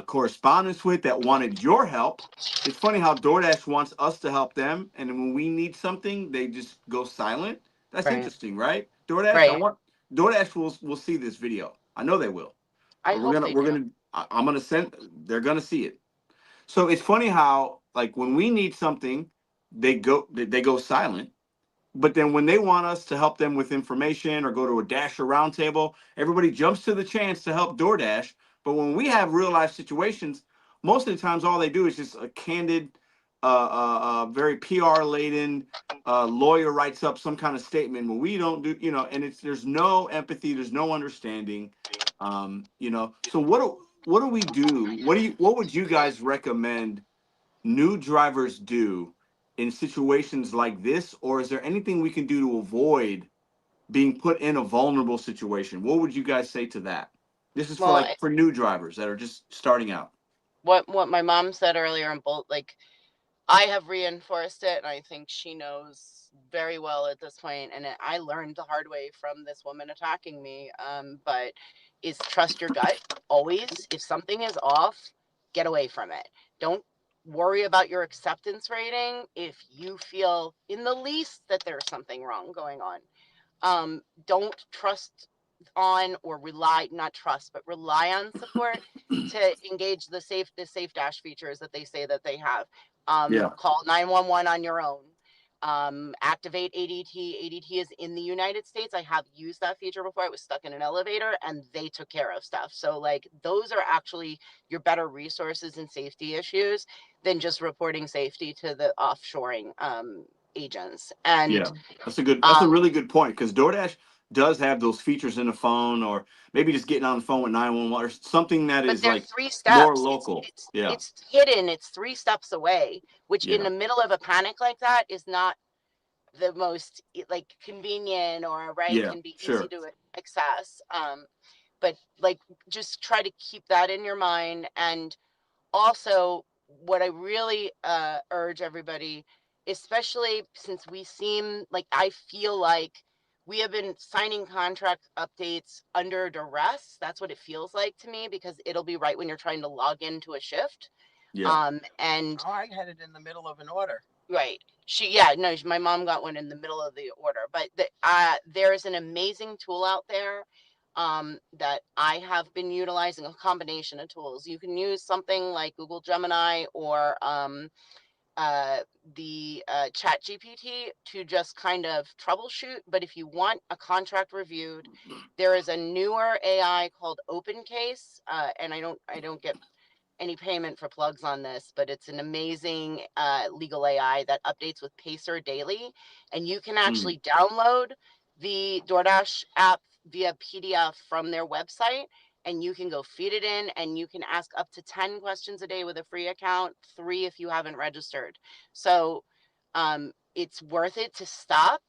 correspondence with that wanted your help. It's funny how DoorDash wants us to help them, and then when we need something, they just go silent. That's
Right.
interesting, right? DoorDash,
Right.
DoorDash will see this video. I know they will.
I
But we're
hope
gonna
they
we're
do.
gonna I'm gonna send. They're gonna see it. So it's funny how like when we need something, they go silent. But then when they want us to help them with information or go to a Dasher roundtable, everybody jumps to the chance to help DoorDash. But when we have real life situations, most of the times all they do is just a candid, very PR laden lawyer writes up some kind of statement. When we don't do, and it's there's no empathy, there's no understanding, So what do we do? What would you guys recommend new drivers do in situations like this, or is there anything we can do to avoid being put in a vulnerable situation? What would you guys say to that? This is for
Well,
like for new drivers that are just starting out.
what my mom said earlier in both, like, I have reinforced it, and I think she knows very well at this point. And I learned the hard way from this woman attacking me. But is trust your gut always. If something is off, get away from it. Don't worry about your acceptance rating if you feel in the least that there's something wrong going on. Don't trust on or rely, not trust, but rely on support to engage the safe dash features that they say that they have.
Yeah.
Call 911 on your own. Activate ADT. ADT is in the United States. I have used that feature before. I was stuck in an elevator and they took care of stuff. So like those are actually your better resources in safety issues than just reporting safety to the offshoring agents. And
Yeah, that's a really good point because DoorDash does have those features in the phone, or maybe just getting on the phone with 911 or something that
but
is
they're
like
three
more
steps.
local. Yeah,
It's hidden. It's 3 steps away, which in
yeah,
the middle of a panic like that is not the most like convenient or right,
yeah,
can be easy
sure.
to access. But like just try to keep that in your mind. And also what I really urge everybody, especially since we seem like, I feel like we have been signing contract updates under duress. That's what it feels like to me, because it'll be right when you're trying to log into a shift.
Yeah.
And
Oh, I had it in the middle of an order.
right, no, my mom got one in the middle of the order. But there is an amazing tool out there that I have been utilizing, a combination of tools. You can use something like Google Gemini or uh, the Chat GPT to just kind of troubleshoot. But if you want a contract reviewed, there is a newer AI called OpenCase, and I don't get any payment for plugs on this, but it's an amazing legal AI that updates with Pacer daily. And you can
Mm.
actually download the DoorDash app via PDF from their website, and you can go feed it in, and you can ask up to 10 questions a day with a free account, 3 if you haven't registered. So it's worth it to stop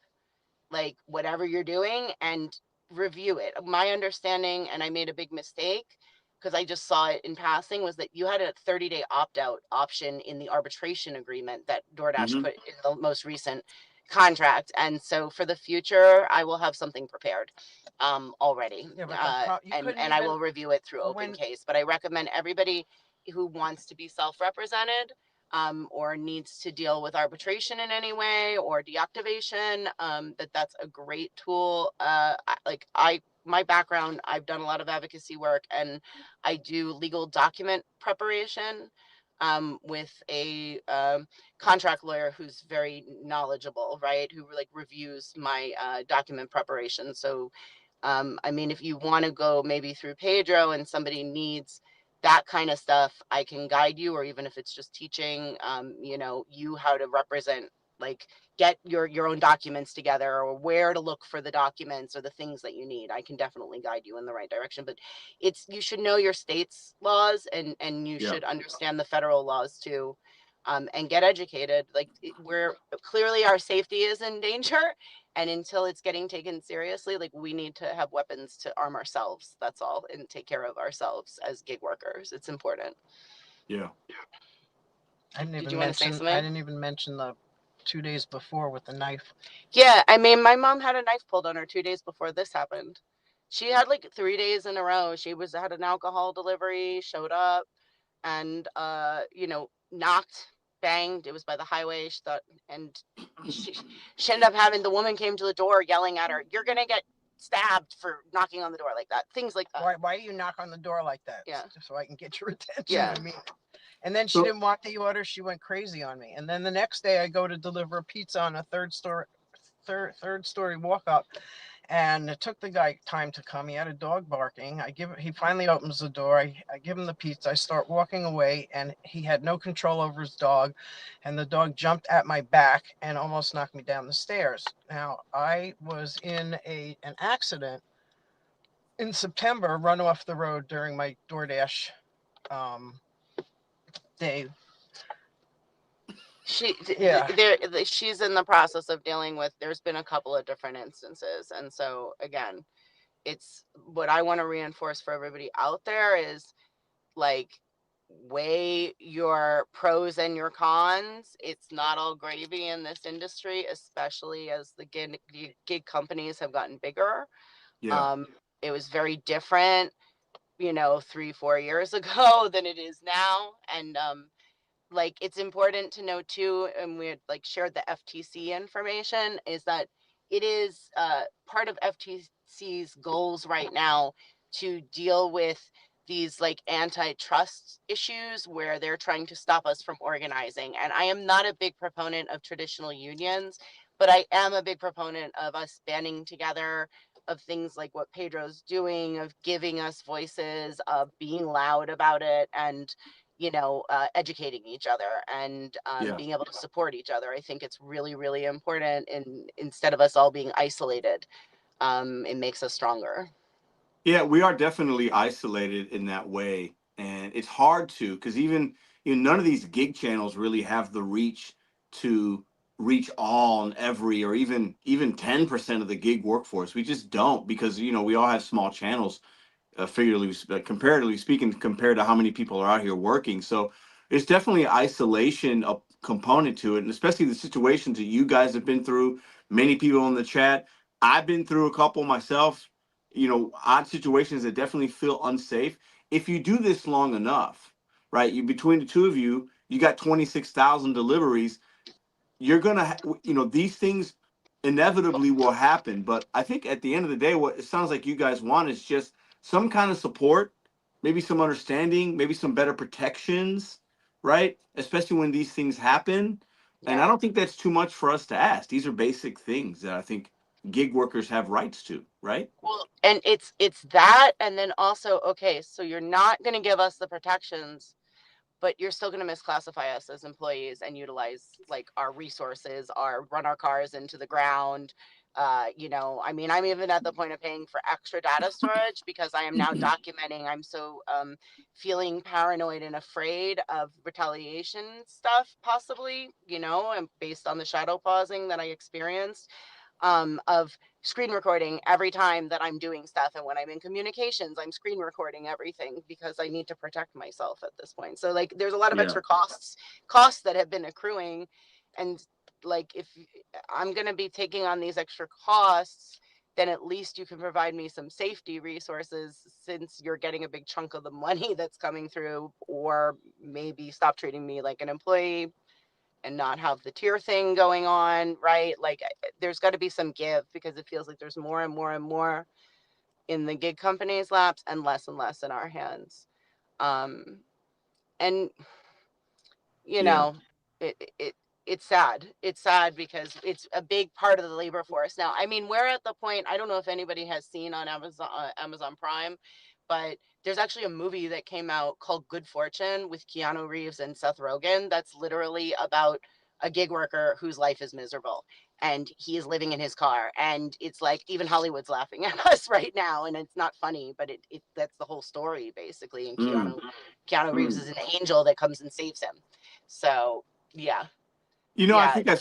like whatever you're doing and review it. My understanding, and I made a big mistake because I just saw it in passing, was that you had a 30-day opt-out option in the arbitration agreement that DoorDash
Hmm.
put in the most recent contract. And so for the future, I will have something prepared already.
Yeah, but the you couldn't
And I
even
will review it through
when
OpenCase. But I recommend everybody who wants to be self-represented or needs to deal with arbitration in any way or deactivation, that's a great tool. My background, I've done a lot of advocacy work, and I do legal document preparation with a contract lawyer who's very knowledgeable, right? Who like reviews my document preparation. So I mean, if you want to go maybe through Pedro and somebody needs that kind of stuff, I can guide you, or even if it's just teaching, you how to represent, like get your own documents together, or where to look for the documents or the things that you need. I can definitely guide you in the right direction. But you should know your state's laws, and you
Yeah.
should understand the federal laws too. And get educated. Like we're clearly, our safety is in danger, And until it's getting taken seriously, like, we need to have weapons to arm ourselves. That's all, and take care of ourselves as gig workers. It's important.
Yeah.
Did you want to say
I
something?
didn't even mention the 2 days before with the knife.
Yeah, I mean, my mom had a knife pulled on her 2 days before this happened. She had like 3 days in a row. She had an alcohol delivery, showed up, and knocked, banged. It was by the highway. She thought, and she ended up having, the woman came to the door yelling at her, "You're gonna get stabbed for knocking on the door like that." Things like that.
Why do you knock on the door like that?
Yeah.
Just so I can get your attention.
Yeah.
I mean, and then she
So-
didn't want the order. She went crazy on me. And then the next day I go to deliver pizza on a third story walk up. And it took the guy time to come. He had a dog barking. He finally opens the door. I give him the pizza. I start walking away, and he had no control over his dog. And the dog jumped at my back and almost knocked me down the stairs. Now, I was in an accident in September, run off the road during my DoorDash day.
She's in the process of dealing with, there's been a couple of different instances. And so again, it's what I want to reinforce for everybody out there is, like, weigh your pros and your cons. It's not all gravy in this industry, especially as the gig companies have gotten bigger.
Yeah.
It was very different, 3-4 years ago than it is now. And like, it's important to know too, and we had like shared the FTC information, is that it is part of FTC's goals right now to deal with these like antitrust issues where they're trying to stop us from organizing. And I am not a big proponent of traditional unions, but I am a big proponent of us banding together, of things like what Pedro's doing, of giving us voices, of being loud about it, and educating each other, and
Yeah.
being able to support each other. I think it's really, really important. And instead of us all being isolated, it makes us stronger.
Yeah, we are definitely isolated in that way, and it's hard to, because even none of these gig channels really have the reach to reach all and every, or even 10% of the gig workforce. We just don't, because we all have small channels, figuratively, comparatively speaking, compared to how many people are out here working. So it's definitely isolation a component to it, and especially the situations that you guys have been through. Many people in the chat, I've been through a couple myself. Odd situations that definitely feel unsafe. If you do this long enough, right? Between the two of you, you got 26,000 deliveries. You're gonna, these things inevitably will happen. But I think at the end of the day, what it sounds like you guys want is just some kind of support, maybe some understanding, maybe some better protections, right? Especially when these things happen. And I don't think that's too much for us to ask. These are basic things that I think gig workers have rights to, right?
Well, and it's that, and then also, okay, so you're not going to give us the protections, but you're still going to misclassify us as employees and utilize like our resources, run our cars into the ground. I mean, I'm even at the point of paying for extra data storage because I am now documenting. I'm so feeling paranoid and afraid of retaliation stuff, possibly, and based on the shadow pausing that I experienced, of screen recording every time that I'm doing stuff. And when I'm in communications, I'm screen recording everything because I need to protect myself at this point. So like, there's a lot of extra costs that have been accruing. And like, if I'm going to be taking on these extra costs, then at least you can provide me some safety resources, since you're getting a big chunk of the money that's coming through, or maybe stop treating me like an employee and not have the tier thing going on, right? Like, there's got to be some give, because it feels like there's more and more and more in the gig companies' laps and less in our hands. And it's sad. It's sad because it's a big part of the labor force. Now, I mean, we're at the point, I don't know if anybody has seen on Amazon Prime, but there's actually a movie that came out called Good Fortune with Keanu Reeves and Seth Rogen. That's literally about a gig worker whose life is miserable, and he is living in his car. And it's like, even Hollywood's laughing at us right now, and it's not funny, but that's the whole story basically. And Keanu Reeves is an angel that comes and saves him. So yeah.
You know,
Yeah,
I think I've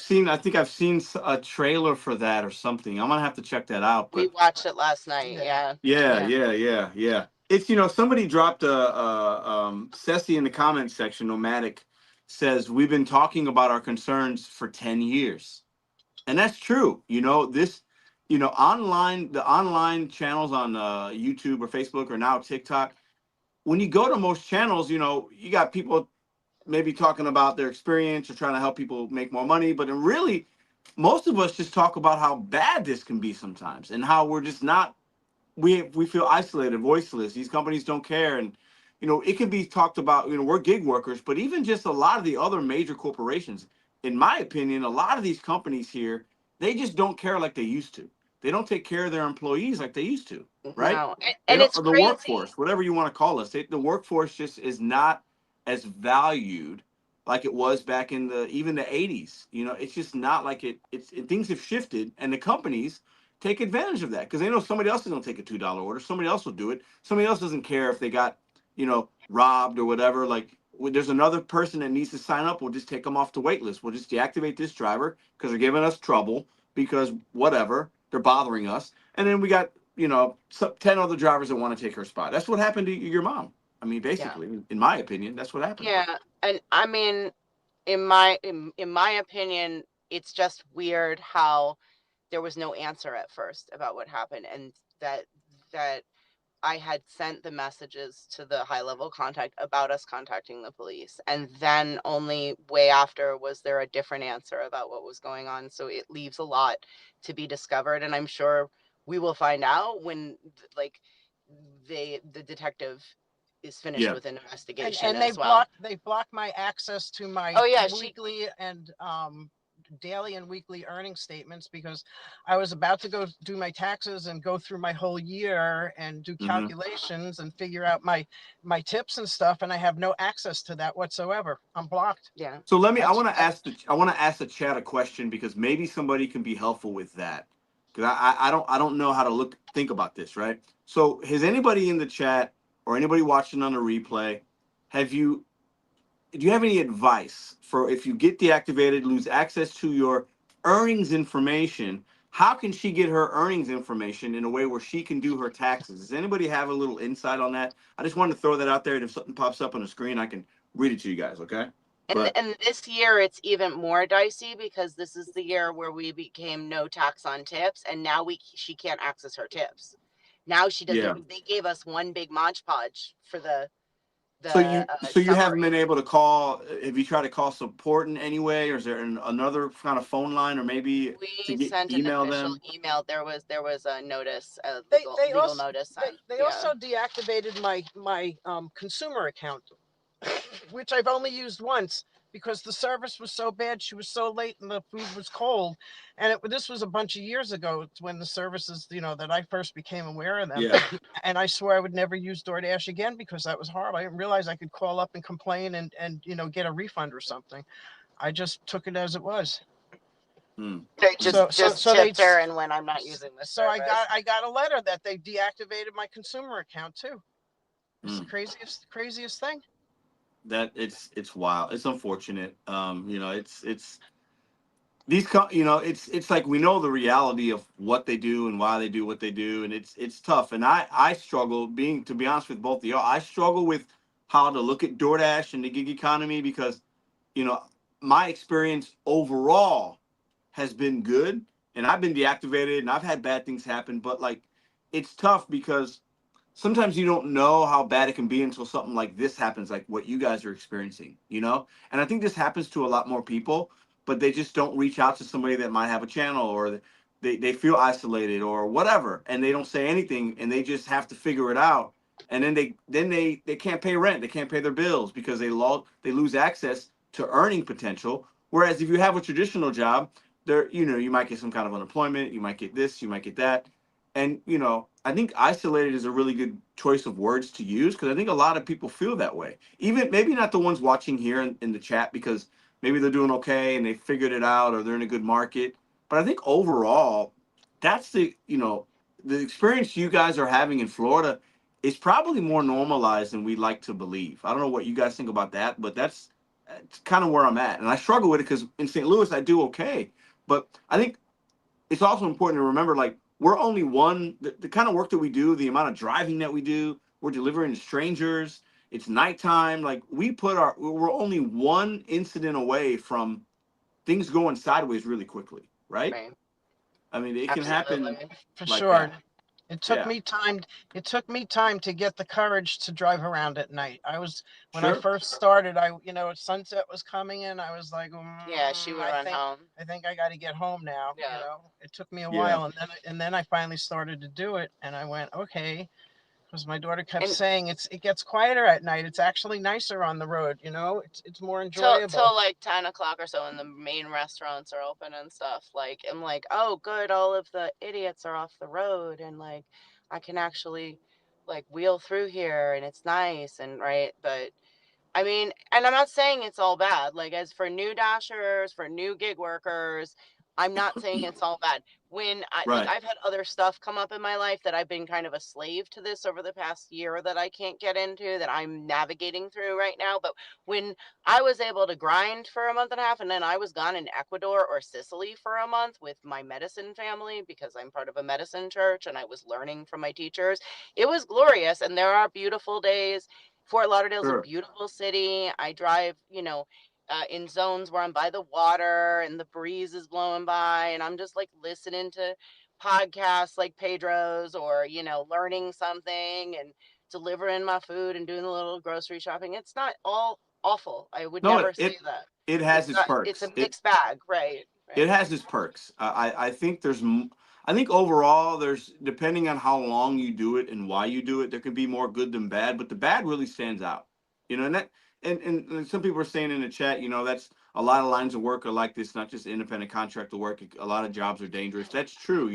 seen a trailer for that or something. I'm gonna have to check that out.
we
But
watched it last night.
Yeah.
Yeah.
yeah,
Yeah.
yeah, yeah, yeah. It's, you know, somebody dropped Ceci in the comments section. Nomadic says we've been talking about our concerns for 10 years, and that's true. You know, this, you know, the online channels on YouTube or Facebook or now TikTok. When you go to most channels, you know, you got people maybe talking about their experience or trying to help people make more money, but really, most of us just talk about how bad this can be sometimes and how we're just not, we feel isolated, voiceless. These companies don't care, and you know, it can be talked about. You know, we're gig workers, but even just a lot of the other major corporations, in my opinion, a lot of these companies here, they just don't care like they used to. They don't take care of their employees like they used to, right?
No,
They
and
don't,
it's
or the
crazy.
workforce, whatever you want to call us, the workforce just is not as valued like it was back in the even the 80s. You know, it's just not like things have shifted, and the companies take advantage of that because they know somebody else is going to take a $2 order. Somebody else will do it. Somebody else doesn't care if they got, you know, robbed or whatever. Like, there's another person that needs to sign up. We'll just take them off the wait list. We'll just deactivate this driver because they're giving us trouble because whatever, they're bothering us. And then we got, you know, 10 other drivers that want to take her spot. That's what happened to your mom. I mean,
Yeah.
basically, in my opinion, that's what happened.
Yeah, and I mean, in my opinion, it's just weird how there was no answer at first about what happened, and that I had sent the messages to the high level contact about us contacting the police, and then only way after was there a different answer about what was going on. So it leaves a lot to be discovered, and I'm sure we will find out when like the detective is finished
Yeah.
with an investigation
And
as well.
they blocked my access to my
Oh yeah,
weekly and daily and weekly earning statements because I was about to go do my taxes and go through my whole year and do
Mm-hmm.
calculations and figure out my tips and stuff, and I have no access to that whatsoever. I'm blocked.
yeah.
So let me.
That's
I want to ask the chat a question because maybe somebody can be helpful with that. Because I don't know how to think about this, right? So has anybody in the chat or anybody watching on the replay, have you do you have any advice for if you get deactivated, lose access to your earnings information? How can she get her earnings information in a way where she can do her taxes? Does anybody have a little insight on that? I just wanted to throw that out there, and if something pops up on the screen, I can read it to you guys. Okay. But
And this year it's even more dicey because this is the year where we became no tax on tips, and now she can't access her tips. Now she
yeah.
doesn't. They gave us one big Mod Podge for the
So you haven't
summary.
been able to call. Have you tried to call support in any way, or is there another kind of phone line, or maybe to
We
get
sent an
email
official
them?
email. There was a notice, a
they
legal
also
notice sent.
they
Yeah.
also deactivated my consumer account, which I've only used once because the service was so bad. She was so late and the food was cold. And this was a bunch of years ago when the services, that I first became aware of them.
Yeah.
And I swore I would never use DoorDash again because that was horrible. I didn't realize I could call up and complain and get a refund or something. I just took it as it was.
Hmm.
They
So they
tipped her, and when I'm not using the
so
service.
I got a letter that they deactivated my consumer account too. It's
Hmm.
the craziest thing.
That it's wild. It's unfortunate. You know, it's you know, it's like we know the reality of what they do and why they do what they do, and it's tough. And I struggle being, to be honest with both of y'all, I struggle with how to look at DoorDash and the gig economy because, you know, my experience overall has been good, and I've been deactivated and I've had bad things happen, but like it's tough because sometimes you don't know how bad it can be until something like this happens, like what you guys are experiencing, you know? And I think this happens to a lot more people, but they just don't reach out to somebody that might have a channel, or they feel isolated or whatever, and they don't say anything, and they just have to figure it out. And then they can't pay rent, they can't pay their bills because they lose access to earning potential. Whereas if you have a traditional job, there, you know, you might get some kind of unemployment, you might get this, you might get that. And, you know, I think isolated is a really good choice of words to use because I think a lot of people feel that way. Even maybe not the ones watching here in the chat because maybe they're doing okay and they figured it out or they're in a good market. But I think overall, that's you know, the experience you guys are having in Florida is probably more normalized than we like to believe. I don't know what you guys think about that, but it's kind of where I'm at, and I struggle with it because in St. Louis I do okay, but I think it's also important to remember, like, we're only one, the kind of work that we do, the amount of driving that we do, we're delivering to strangers, it's nighttime, like we're only one incident away from things going sideways really quickly, right?
Right.
I mean, it can happen
Absolutely.
For
like
sure.
that.
It took
Yeah,
me time. It took me time to get the courage to drive around at night. When I
sure.
first started, sunset was coming in. I was like,
Yeah, she would run home.
I think I got to get home now.
Yeah.
It took me a
Yeah.
while, and then I finally started to do it, and I went, okay, because my daughter kept
And
saying it gets quieter at night. It's actually nicer on the road. It's more
till
enjoyable.
like 10 o'clock or so, and the main restaurants are open and stuff. Like, I'm like, oh, good, all of the idiots are off the road, and like, I can actually like wheel through here, and it's nice, and right. But I mean, and I'm not saying it's all bad. Like, as for new dashers, for new gig workers, I'm not saying it's all bad. When
Right.
I've had other stuff come up in my life that I've been kind of a slave to this over the past year that I can't get into, that I'm navigating through right now. But when I was able to grind for a month and a half, and then I was gone in Ecuador or Sicily for a month with my medicine family because I'm part of a medicine church and I was learning from my teachers, it was glorious. And there are beautiful days. Fort Lauderdale's a
Sure.
beautiful city. I drive, in zones where I'm by the water and the breeze is blowing by, and I'm just like listening to podcasts like Pedro's, or, learning something and delivering my food and doing a little grocery shopping. It's not all awful. I would
No,
never say that.
it has its
It's a
perks.
mixed bag, right?
It
Right.
has its perks. I think I think overall there's, depending on how long you do it and why you do it, there can be more good than bad, but the bad really stands out. And that, and some people are saying in the chat, that's a lot of lines of work are like this, not just independent contractor work. A lot of jobs are dangerous. That's true.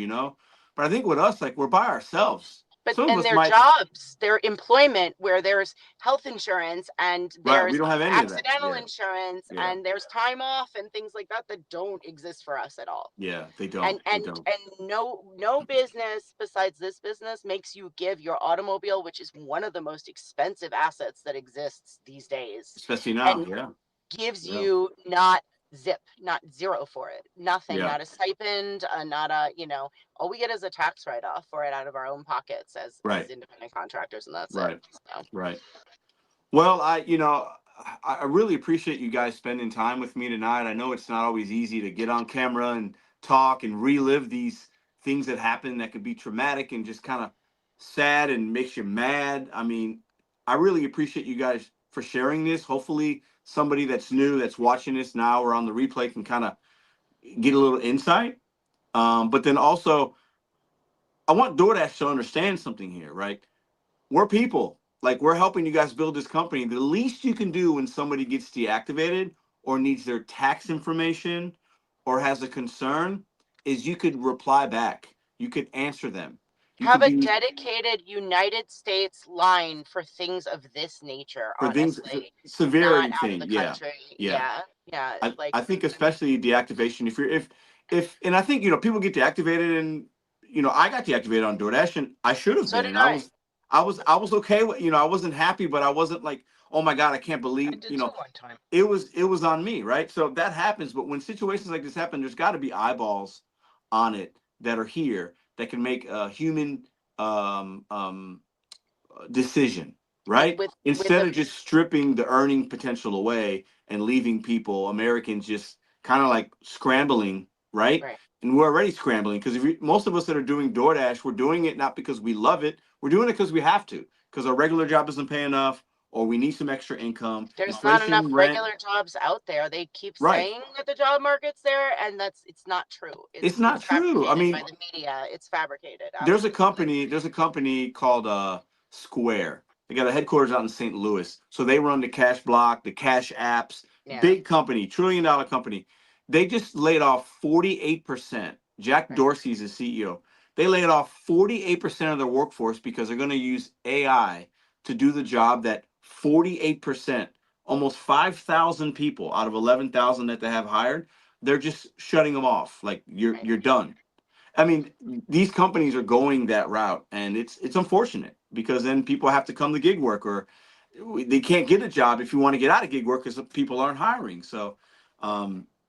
But I think with us, like, we're by ourselves.
But
Some of
and
us
their
might,
jobs, their employment, where there's health insurance and
right? We
there's
don't have any of that.
accidental
Yeah,
insurance
yeah,
and there's time off and things like that that don't exist for us at all.
yeah. They
And
don't. They
and
don't.
and no business besides this business makes you give your automobile, which is one of the most expensive assets that exists these days,
Especially now.
and
Yeah,
gives
yeah,
you not zip, not zero for it, nothing,
yeah.
not a stipend, not a, all we get is a tax write-off for it out of our own pockets as
Right,
independent contractors, and that's it.
right,
So
right. Well, I really appreciate you guys spending time with me tonight. I know it's not always easy to get on camera and talk and relive these things that happen that could be traumatic and just kind of sad and makes you mad. I mean, I really appreciate you guys for sharing this. Hopefully, somebody that's new that's watching this now or on the replay can kind of get a little insight. But then also, I want DoorDash to understand something here, right? We're people. Like, we're helping you guys build this company. The least you can do when somebody gets deactivated or needs their tax information or has a concern is you could reply back. You could answer them. You
have
could
a
be
dedicated United States line for things of this nature,
for things
honestly, not
severity
out of
thing.
the
Yeah,
country.
yeah.
Yeah, like,
I think especially deactivation. If you're if and I think people get deactivated, and I got deactivated on DoorDash and I should have
so
been,
did
and
I.
I was okay with, I wasn't happy, but I wasn't like, oh my God, I can't
I
believe,
did too one time.
it was on me, right? So that happens, but when situations like this happen, there's got to be eyeballs on it that are here that can make a human um um decision,
with
right?
with with
Instead
a
of just stripping the earning potential away and leaving people, Americans, just kind of like scrambling, right?
right.
And we're already scrambling because most of us that are doing DoorDash, we're doing it not because we love it. We're doing it because we have to, because our regular job doesn't pay enough, or we need some extra income.
There's not enough
Inflation, rent,
regular jobs out there. They keep
right?
saying that the job market's there, and it's not true.
It's
It's
not true. I
fabricated
mean,
by the media. It's fabricated,
there's a
absolutely.
company called Square. They got a headquarters out in St. Louis, so they run the cash block, the cash apps.
Yeah,
Big company, $1 trillion company. They just laid off 48%. Jack
right.
Dorsey's the CEO. They laid off 48% of their workforce because they're going to use AI to do the job that 48%, almost 5,000 people out of 11,000 that they have hired, they're just shutting them off. Like,
Right.
you're done. I mean, these companies are going that route, and it's unfortunate because then people have to come to gig work, or they can't get a job if you want to get out of gig work because people aren't hiring. So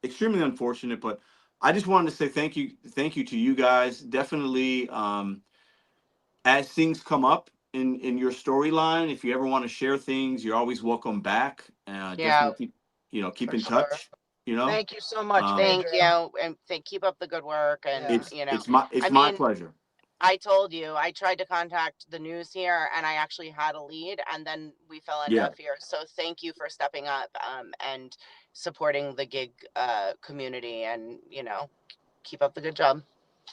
extremely unfortunate, but I just wanted to say thank you to you guys. Definitely, as things come up in your storyline, if you ever want to share things, you're always welcome back.
Yeah,
Definitely keep
for
in
sure.
touch. You know,
Thank you so much,
um,
Thank
Pedro.
you, and keep up the good work. And
Yeah.
it's
I
my
mean,
pleasure.
I told you I tried to contact the news here, and I actually had a lead, and then we fell on
Yeah,
deaf ears. So thank you for stepping up, and supporting the gig community, and keep up the good job.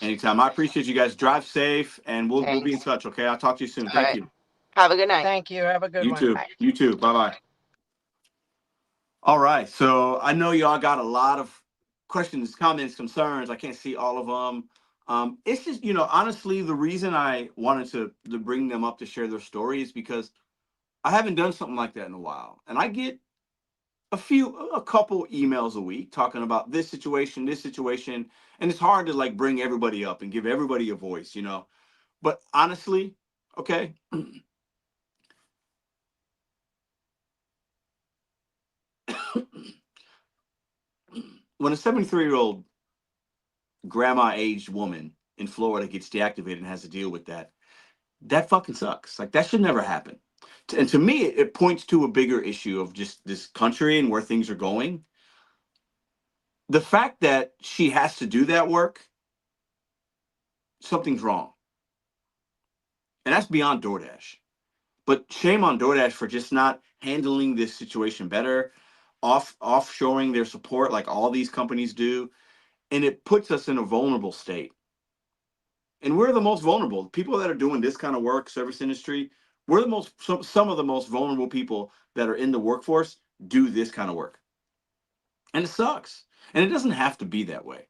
anytime. I appreciate you guys. Drive safe, and we'll be in
Thanks.
touch. Okay, I'll talk to you soon.
All
Thank
right.
you.
Have a good night.
Thank you. Have a good
You
one.
too.
Bye.
You too. Bye bye. All right. So I know y'all got a lot of questions, comments, concerns. I can't see all of them. It's just, honestly, the reason I wanted to bring them up to share their story is because I haven't done something like that in a while. And I get a couple emails a week talking about this situation. And it's hard to like bring everybody up and give everybody a voice. But honestly, okay, when a 73-year-old grandma aged woman in Florida gets deactivated and has to deal with that, that fucking sucks. Like that should never happen. And to me, it points to a bigger issue of just this country and where things are going. The fact that she has to do that work, something's wrong. And that's beyond DoorDash. But shame on DoorDash for just not handling this situation better, offshoring their support like all these companies do. And it puts us in a vulnerable state. And we're the most vulnerable people that are doing this kind of work, service industry. We're the most some of the most vulnerable people that are in the workforce do this kind of work, and it sucks. And it doesn't have to be that way.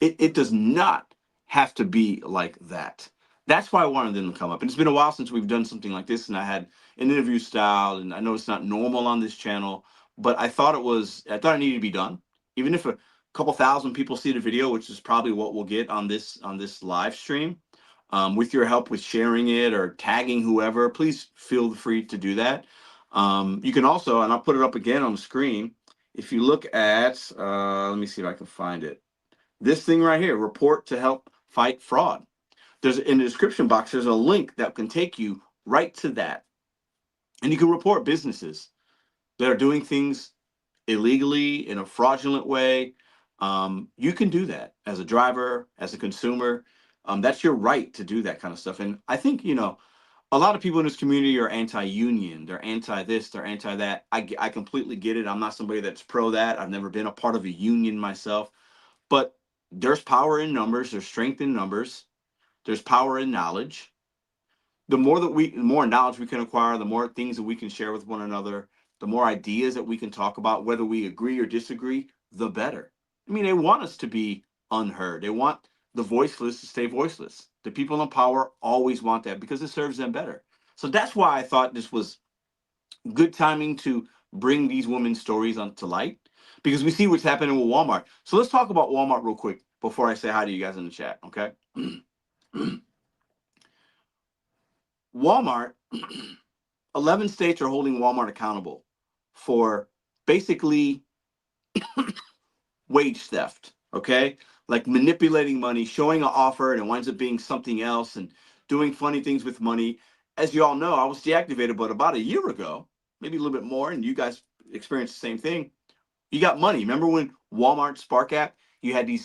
It does not have to be like that. That's why I wanted them to come up. And it's been a while since we've done something like this, and I had an interview style, and I know it's not normal on this channel, but I thought it needed to be done. Even if a couple thousand people see the video, which is probably what we'll get on this live stream, with your help with sharing it or tagging whoever, please feel free to do that. You can also, and I'll put it up again on the screen. If you look at, let me see if I can find it. This thing right here, report to help fight fraud. There's in the description box, there's a link that can take you right to that. And you can report businesses that are doing things illegally in a fraudulent way. You can do that as a driver, as a consumer. That's your right to do that kind of stuff. And I think, a lot of people in this community are anti-union. They're anti this, they're anti that. I completely get it. I'm not somebody that's pro that. I've never been a part of a union myself. But there's power in numbers, there's strength in numbers, there's power in knowledge. The more knowledge we can acquire, the more things that we can share with one another, the more ideas that we can talk about, whether we agree or disagree, the better. I mean, they want us to be unheard. They want the voiceless to stay voiceless. The people in power always want that because it serves them better. So that's why I thought this was good timing to bring these women's stories onto light, because we see what's happening with Walmart. So let's talk about Walmart real quick before I say hi to you guys in the chat, okay? Walmart, 11 states are holding Walmart accountable for basically wage theft, okay? Like manipulating money, showing an offer and it winds up being something else, and doing funny things with money. As you all know, I was deactivated, but about a year ago, maybe a little bit more, and you guys experienced the same thing. You got money. Remember when Walmart Spark app, you had the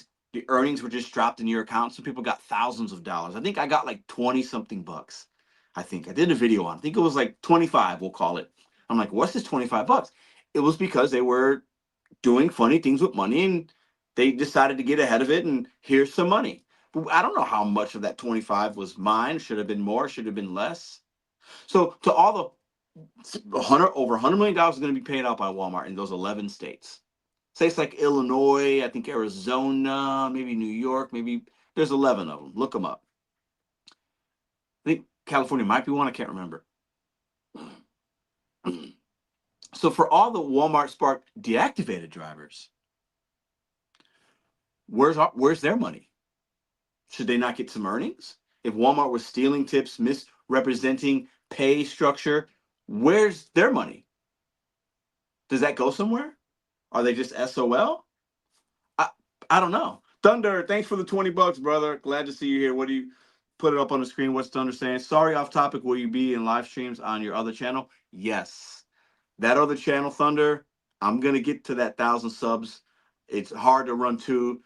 earnings were just dropped in your account. So people got thousands of dollars. I think I got like 20 something bucks. I think I did a video on, I think it was like 25, we'll call it. I'm like, what's this 25 bucks? It was because they were doing funny things with money and they decided to get ahead of it, and here's some money. But I don't know how much of that 25 was mine. Should have been more, should have been less. So to all the over $100 million is going to be paid out by Walmart in those 11 states. States like Illinois, I think Arizona, maybe New York, maybe there's 11 of them. Look them up. I think California might be one. I can't remember. So for all the Walmart Spark deactivated drivers, where's their money? Should they not get some earnings? If Walmart was stealing tips, misrepresenting pay structure, Where's their money? Does that go somewhere? Are they just SOL? I I don't know. Thunder, thanks for the $20, brother. Glad to see you here. What do you put it up on the screen? What's Thunder saying? Sorry, off topic. Will you be in live streams on your other channel? Yes. That other channel, Thunder, I'm gonna get to that 1,000 subs. It's hard to run two.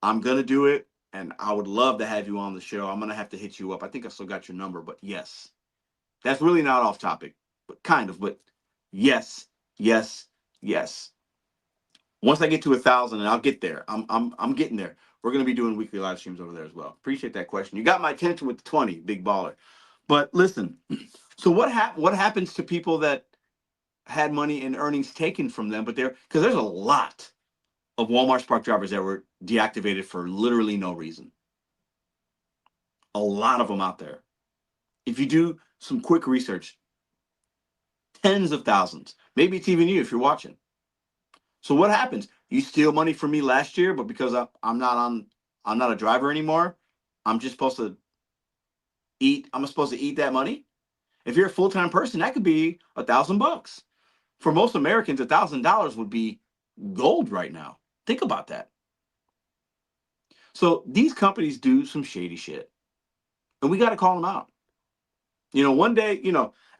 I'm gonna do it, and I would love to have you on the show. I'm gonna have to hit you up. I think I still got your number, but yes. That's really not off topic, but kind of, but yes, yes, yes. Once I get to 1,000, and I'll get there. I'm getting there. We're gonna be doing weekly live streams over there as well. Appreciate that question. You got my attention with the 20, big baller. But listen, so what happens to people that had money and earnings taken from them, but because there's a lot of Walmart Spark drivers that were deactivated for literally no reason. A lot of them out there. If you do some quick research, tens of thousands, maybe it's even you if you're watching. So what happens? You steal money from me last year, but because I'm not a driver anymore, I'm just supposed to eat. I'm supposed to eat that money. If you're a full-time person, that could be $1,000. For most Americans, $1,000 would be gold right now. Think about that. So these companies do some shady shit, and we got to call them out. One day,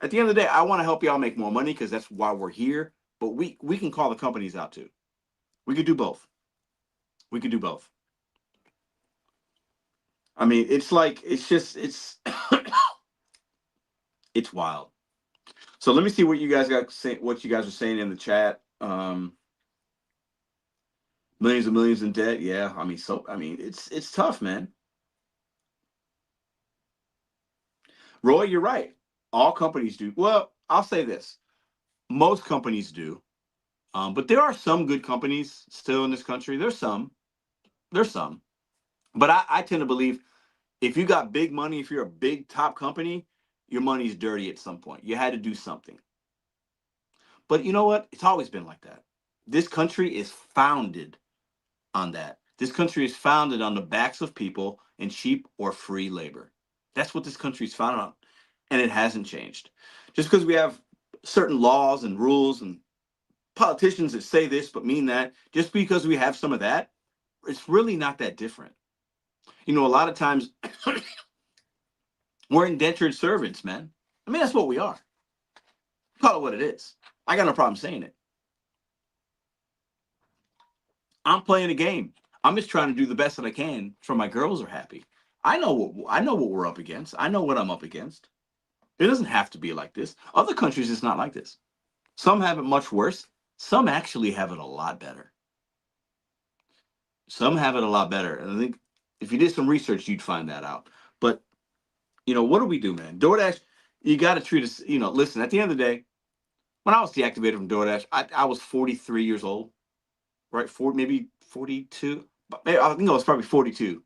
at the end of the day, I want to help y'all make more money because that's why we're here. But we can call the companies out too. We could do both. We could do both. I mean, it's it's wild. So let me see what you guys what you guys are saying in the chat. Millions and millions in debt. Yeah, I mean, it's tough, man. Roy, you're right. All companies do. Well, I'll say this: most companies do, but there are some good companies still in this country. There's some, but I tend to believe if you got big money, if you're a big top company, your money's dirty at some point. You had to do something. But you know what? It's always been like that. This country is founded on that. This country is founded on the backs of people in cheap or free labor. That's what this country is founded on. And it hasn't changed. Just because we have certain laws and rules and politicians that say this but mean that, just because we have some of that, it's really not that different. A lot of times we're indentured servants, man. I mean, that's what we are. Call it what it is. I got no problem saying it. I'm playing a game. I'm just trying to do the best that I can so my girls are happy. I know what we're up against. I know what I'm up against. It doesn't have to be like this. Other countries, it's not like this. Some have it much worse. Some actually have it a lot better. Some have it a lot better. And I think if you did some research, you'd find that out. But, what do we do, man? DoorDash, you got to treat us, listen, at the end of the day, when I was deactivated from DoorDash, I was 43 years old, right? Maybe 42. I think I was probably 42.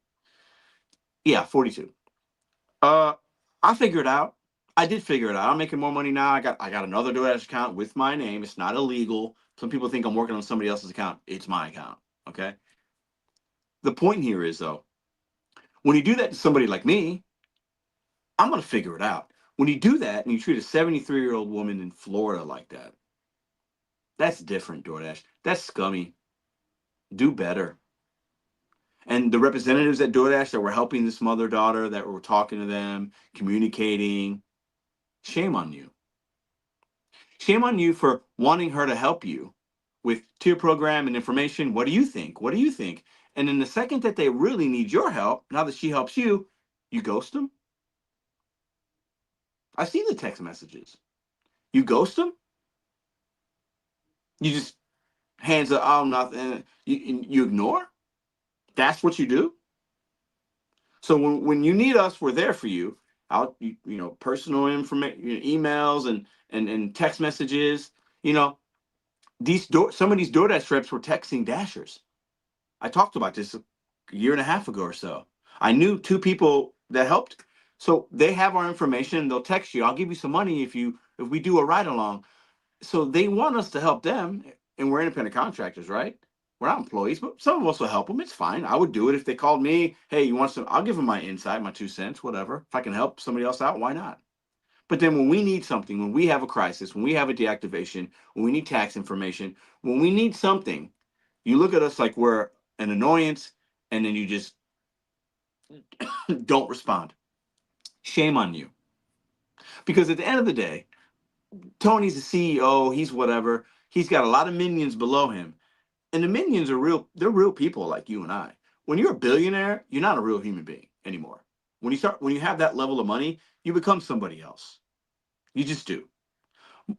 Yeah, 42. I figured out. I did figure it out. I'm making more money now. I got another DoorDash account with my name. It's not illegal. Some people think I'm working on somebody else's account. It's my account. Okay. The point here is though, when you do that to somebody like me, I'm gonna figure it out. When you do that and you treat a 73-year-old woman in Florida like that, that's different, DoorDash. That's scummy. Do better. And the representatives at DoorDash that were helping this mother-daughter, that were talking to them, communicating, shame on you. Shame on you for wanting her to help you with tier program and information. What do you think? What do you think? And in the second that they really need your help, now that she helps you, you ghost them. I see the text messages. You ghost them. You just hands up, oh, nothing. You ignore. That's what you do. So when you need us, we're there for you. Personal information, emails and text messages. Some of these DoorDash reps were texting Dashers. I talked about this a year and a half ago or so. I knew two people that helped. So they have our information. They'll text you. I'll give you some money if we do a ride along. So they want us to help them, and we're independent contractors, right? We're not employees, but some of us will help them. It's fine. I would do it if they called me. Hey, you want some? I'll give them my insight, my 2 cents, whatever. If I can help somebody else out, why not? But then when we need something, when we have a crisis, when we have a deactivation, when we need tax information, when we need something, you look at us like we're an annoyance, and then you just don't respond. Shame on you. Because at the end of the day, Tony's the CEO, he's whatever. He's got a lot of minions below him. And the minions are real, they're real people like you and I. When you're a billionaire, you're not a real human being anymore. When you have that level of money, you become somebody else. You just do.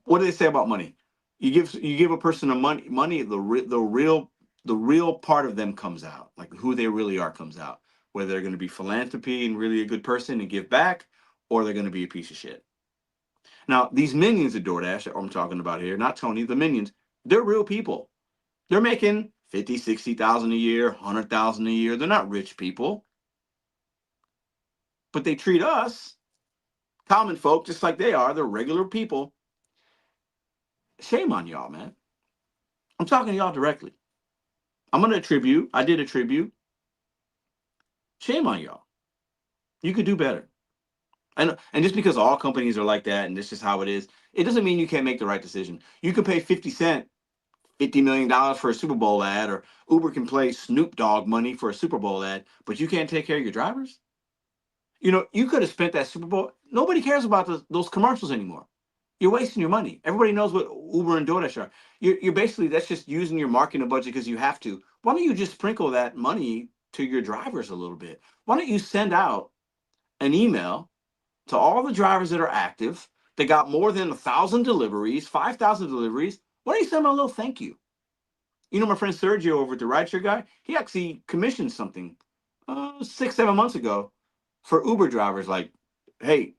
What do they say about money? You give a person a money, the real part of them comes out. Like who they really are comes out. Whether they're going to be philanthropy and really a good person and give back, or they're going to be a piece of shit. Now, these minions at DoorDash that I'm talking about here, not Tony, the minions, they're real people. They're making 50, 60,000 a year, 100,000 a year. They're not rich people. But they treat us, common folk, just like they are. They're regular people. Shame on y'all, man. I'm talking to y'all directly. I'm going to attribute. I did attribute. Shame on y'all. You could do better. And just because all companies are like that and this is how it is, it doesn't mean you can't make the right decision. You could pay 50 Cent $50 million for a Super Bowl ad, or Uber can play Snoop Dogg money for a Super Bowl ad, but you can't take care of your drivers? You could have spent that Super Bowl. Nobody cares about those commercials anymore. You're wasting your money. Everybody knows what Uber and DoorDash are. You're basically, that's just using your marketing budget because you have to. Why don't you just sprinkle that money to your drivers a little bit? Why don't you send out an email to all the drivers that are active? They got more than 1,000 deliveries, 5,000 deliveries. Why don't you send them a little thank you? My friend Sergio over at the Rideshare Guy, he actually commissioned something 6, 7 months ago for Uber drivers. Like, hey,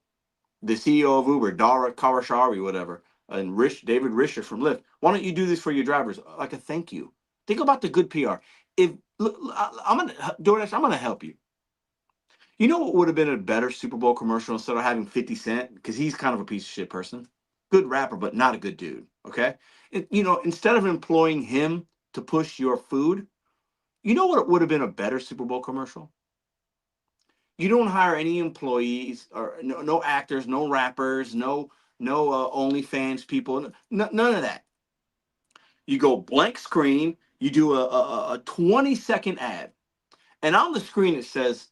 the CEO of Uber, Dara Kawashari, whatever, and David Risher from Lyft, why don't you do this for your drivers? Like a thank you. Think about the good PR. If look, I'm gonna DoorDash, I'm gonna help you. You know what would have been a better Super Bowl commercial instead of having 50 Cent? Because he's kind of a piece of shit person. Good rapper, but not a good dude. Okay. Instead of employing him to push your food, you know what would have been a better Super Bowl commercial? You don't hire any employees or no actors, no rappers, no OnlyFans people, none of that. You go blank screen, you do a 20-second ad, and on the screen it says,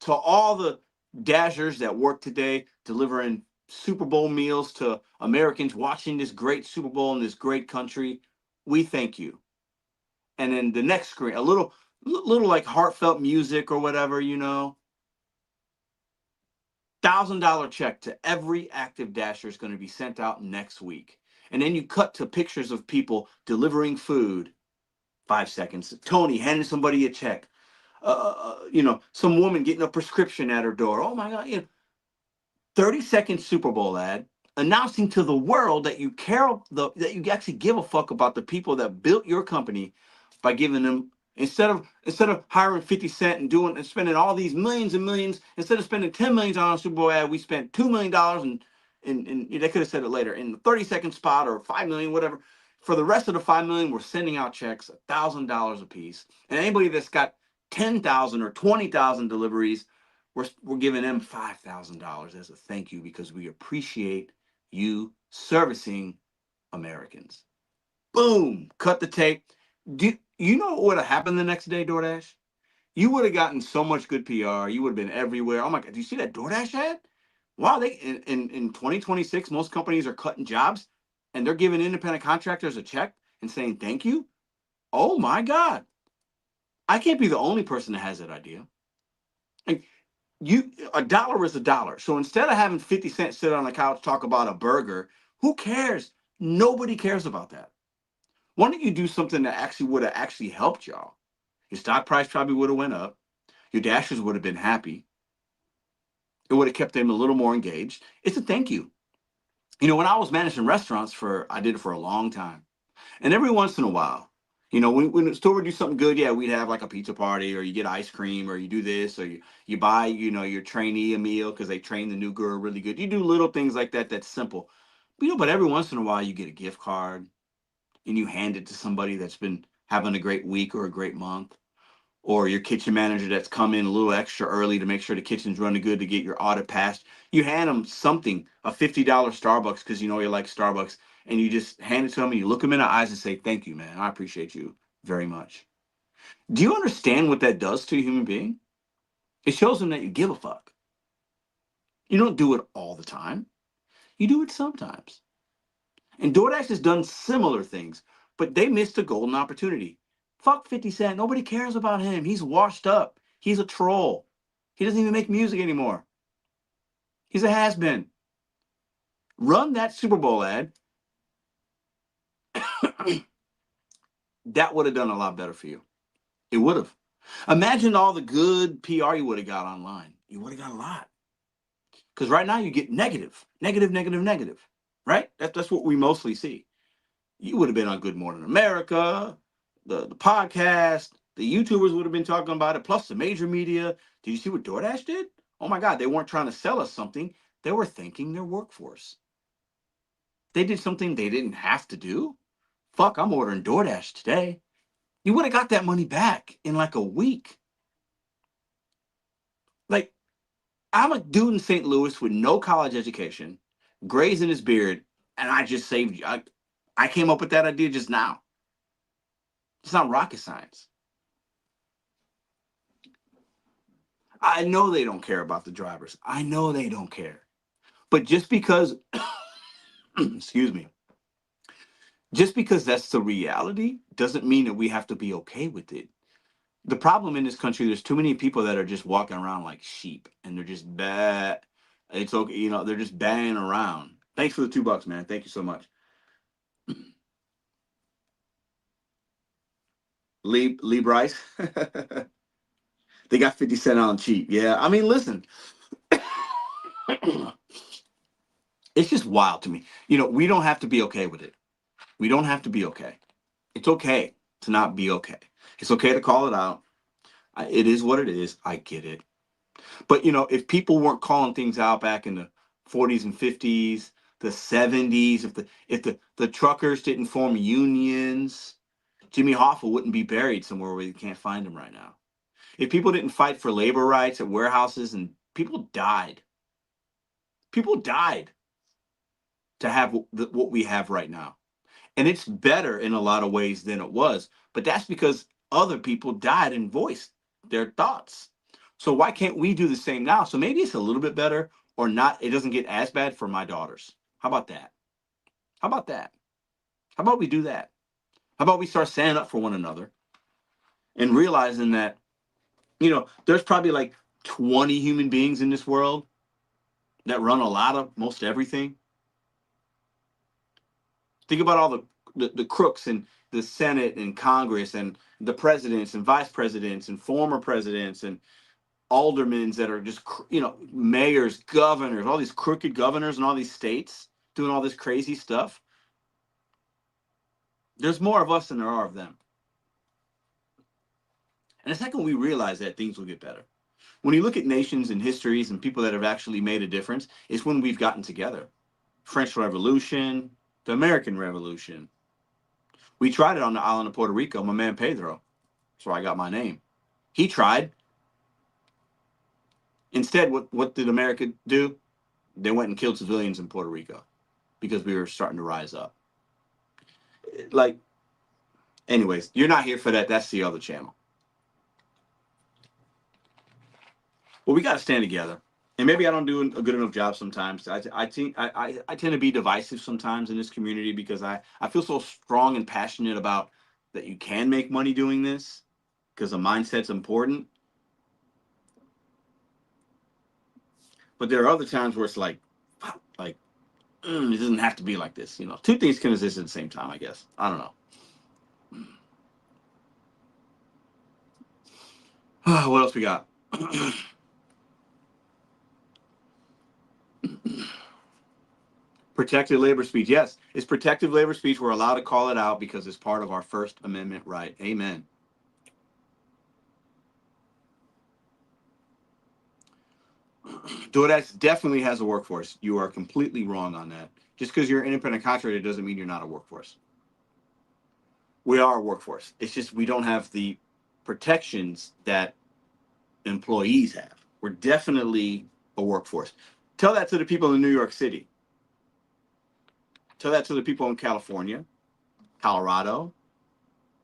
to all the dashers that work today delivering Super Bowl meals to Americans watching this great Super Bowl in this great country, we thank you. And then the next screen, a little like heartfelt music or whatever, $1,000 check to every active dasher is going to be sent out next week. And then you cut to pictures of people delivering food. 5 seconds. Tony handing somebody a check. Some woman getting a prescription at her door. Oh my God, 30-second Super Bowl ad announcing to the world that you that you actually give a fuck about the people that built your company by giving them, instead of hiring 50 Cent and spending all these millions and millions, instead of spending $10 million on a Super Bowl ad, we spent $2 million and they could have said it later in the 30-second spot, or 5 million, whatever. For the rest of the 5 million, we're sending out checks $1,000 a piece. And anybody that's got 10,000 or 20,000 deliveries, we're giving them $5,000 as a thank you because we appreciate you servicing Americans. Boom, cut the tape. Do you know what would have happened the next day, DoorDash? You would have gotten so much good PR. You would have been everywhere. Oh my God, do you see that DoorDash ad? Wow, they in 2026, most companies are cutting jobs and they're giving independent contractors a check and saying thank you. Oh my God. I can't be the only person that has that idea. Like, a dollar is a dollar. So instead of having 50 Cent sit on the couch talk about a burger, who cares? Nobody cares about that. Why don't you do something that actually would have actually helped y'all? Your stock price probably would have went up. Your dashers would have been happy. It would have kept them a little more engaged. It's a thank you. When I was managing restaurants I did it for a long time. And every once in a while, when the store would do something good, yeah, we'd have like a pizza party, or you get ice cream, or you do this, or you buy, your trainee a meal because they train the new girl really good. You do little things like that. That's simple. But every once in a while, you get a gift card and you hand it to somebody that's been having a great week or a great month. or your kitchen manager that's come in a little extra early to make sure the kitchen's running good to get your audit passed. You hand them something, a $50 Starbucks, because you know you like Starbucks, and you just hand it to them and you look them in the eyes and say, thank you, man. I appreciate you very much. Do you understand what that does to a human being? It shows them that you give a fuck. You don't do it all the time. You do it sometimes. And DoorDash has done similar things, but they missed a golden opportunity. Fuck 50 Cent. Nobody cares about him. He's washed up. He's a troll. He doesn't even make music anymore. He's a has-been. Run that Super Bowl ad. That would have done a lot better for you. It would have. Imagine all the good PR you would have got online. You would have got a lot. Because right now you get negative, negative, negative, negative. Right? That's what we mostly see. You would have been on Good Morning America, the podcast, the YouTubers would have been talking about it, plus the major media. Did you see what DoorDash did? Oh my God, they weren't trying to sell us something. They were thanking their workforce. They did something they didn't have to do. Fuck, I'm ordering DoorDash today. You would have got that money back in like a week. Like, I'm a dude in St. Louis with no college education, grays in his beard, and I just saved you. I came up with that idea just now. It's not rocket science. I know they don't care about the drivers. I know they don't care. But just because, excuse me, just because that's the reality doesn't mean that we have to be okay with it. The problem in this country, there's too many people that are just walking around like sheep and they're just bad. It's okay, you know, they're just banging around. Thanks for the $2, man. Thank you so much. Lee Bryce. They got 50 Cent on cheap. Yeah. I mean, listen. It's just wild to me. You know, we don't have to be okay with it. We don't have to be okay. It's okay to not be okay. It's okay to call it out. It is what it is. I get it. But, you know, if people weren't calling things out back in the 40s and 50s, the 70s, if the truckers didn't form unions, Jimmy Hoffa wouldn't be buried somewhere where you can't find him right now. If people didn't fight for labor rights at warehouses, and people died to have what we have right now. And it's better in a lot of ways than it was. But that's because other people died and voiced their thoughts. So why can't we do the same now? So maybe it's a little bit better or not. It doesn't get as bad for my daughters. How about that? How about that? How about we do that? How about we start standing up for one another and realizing that, you know, there's probably like 20 human beings in this world that run a lot of most everything. Think about all the crooks in the Senate and Congress and the presidents and vice presidents and former presidents and aldermen that are just, you know, mayors, governors, all these crooked governors in all these states doing all this crazy stuff. There's more of us than there are of them. And the second we realize that, things will get better. When you look at nations and histories and people that have actually made a difference, it's when we've gotten together. French Revolution, the American Revolution. We tried it on the island of Puerto Rico. My man Pedro, that's where I got my name. He tried. Instead, what did America do? They went and killed civilians in Puerto Rico because we were starting to rise up. Like, anyways, you're not here for that. That's the other channel. Well, we got to stand together. And maybe I don't do a good enough job sometimes. I tend to be divisive sometimes in this community because I feel so strong and passionate about that you can make money doing this because the mindset's important. But there are other times where it's like it doesn't have to be like this. You know, two things can exist at the same time, I guess. I don't know. What else we got? Protected labor speech. Yes, it's protective labor speech. We're allowed to call it out because it's part of our First Amendment right. Amen. DoorDash definitely has a workforce. You are completely wrong on that. Just because you're an independent contractor doesn't mean you're not a workforce. We are a workforce. It's just we don't have the protections that employees have. We're definitely a workforce. Tell that to the people in New York City. Tell that to the people in California, Colorado.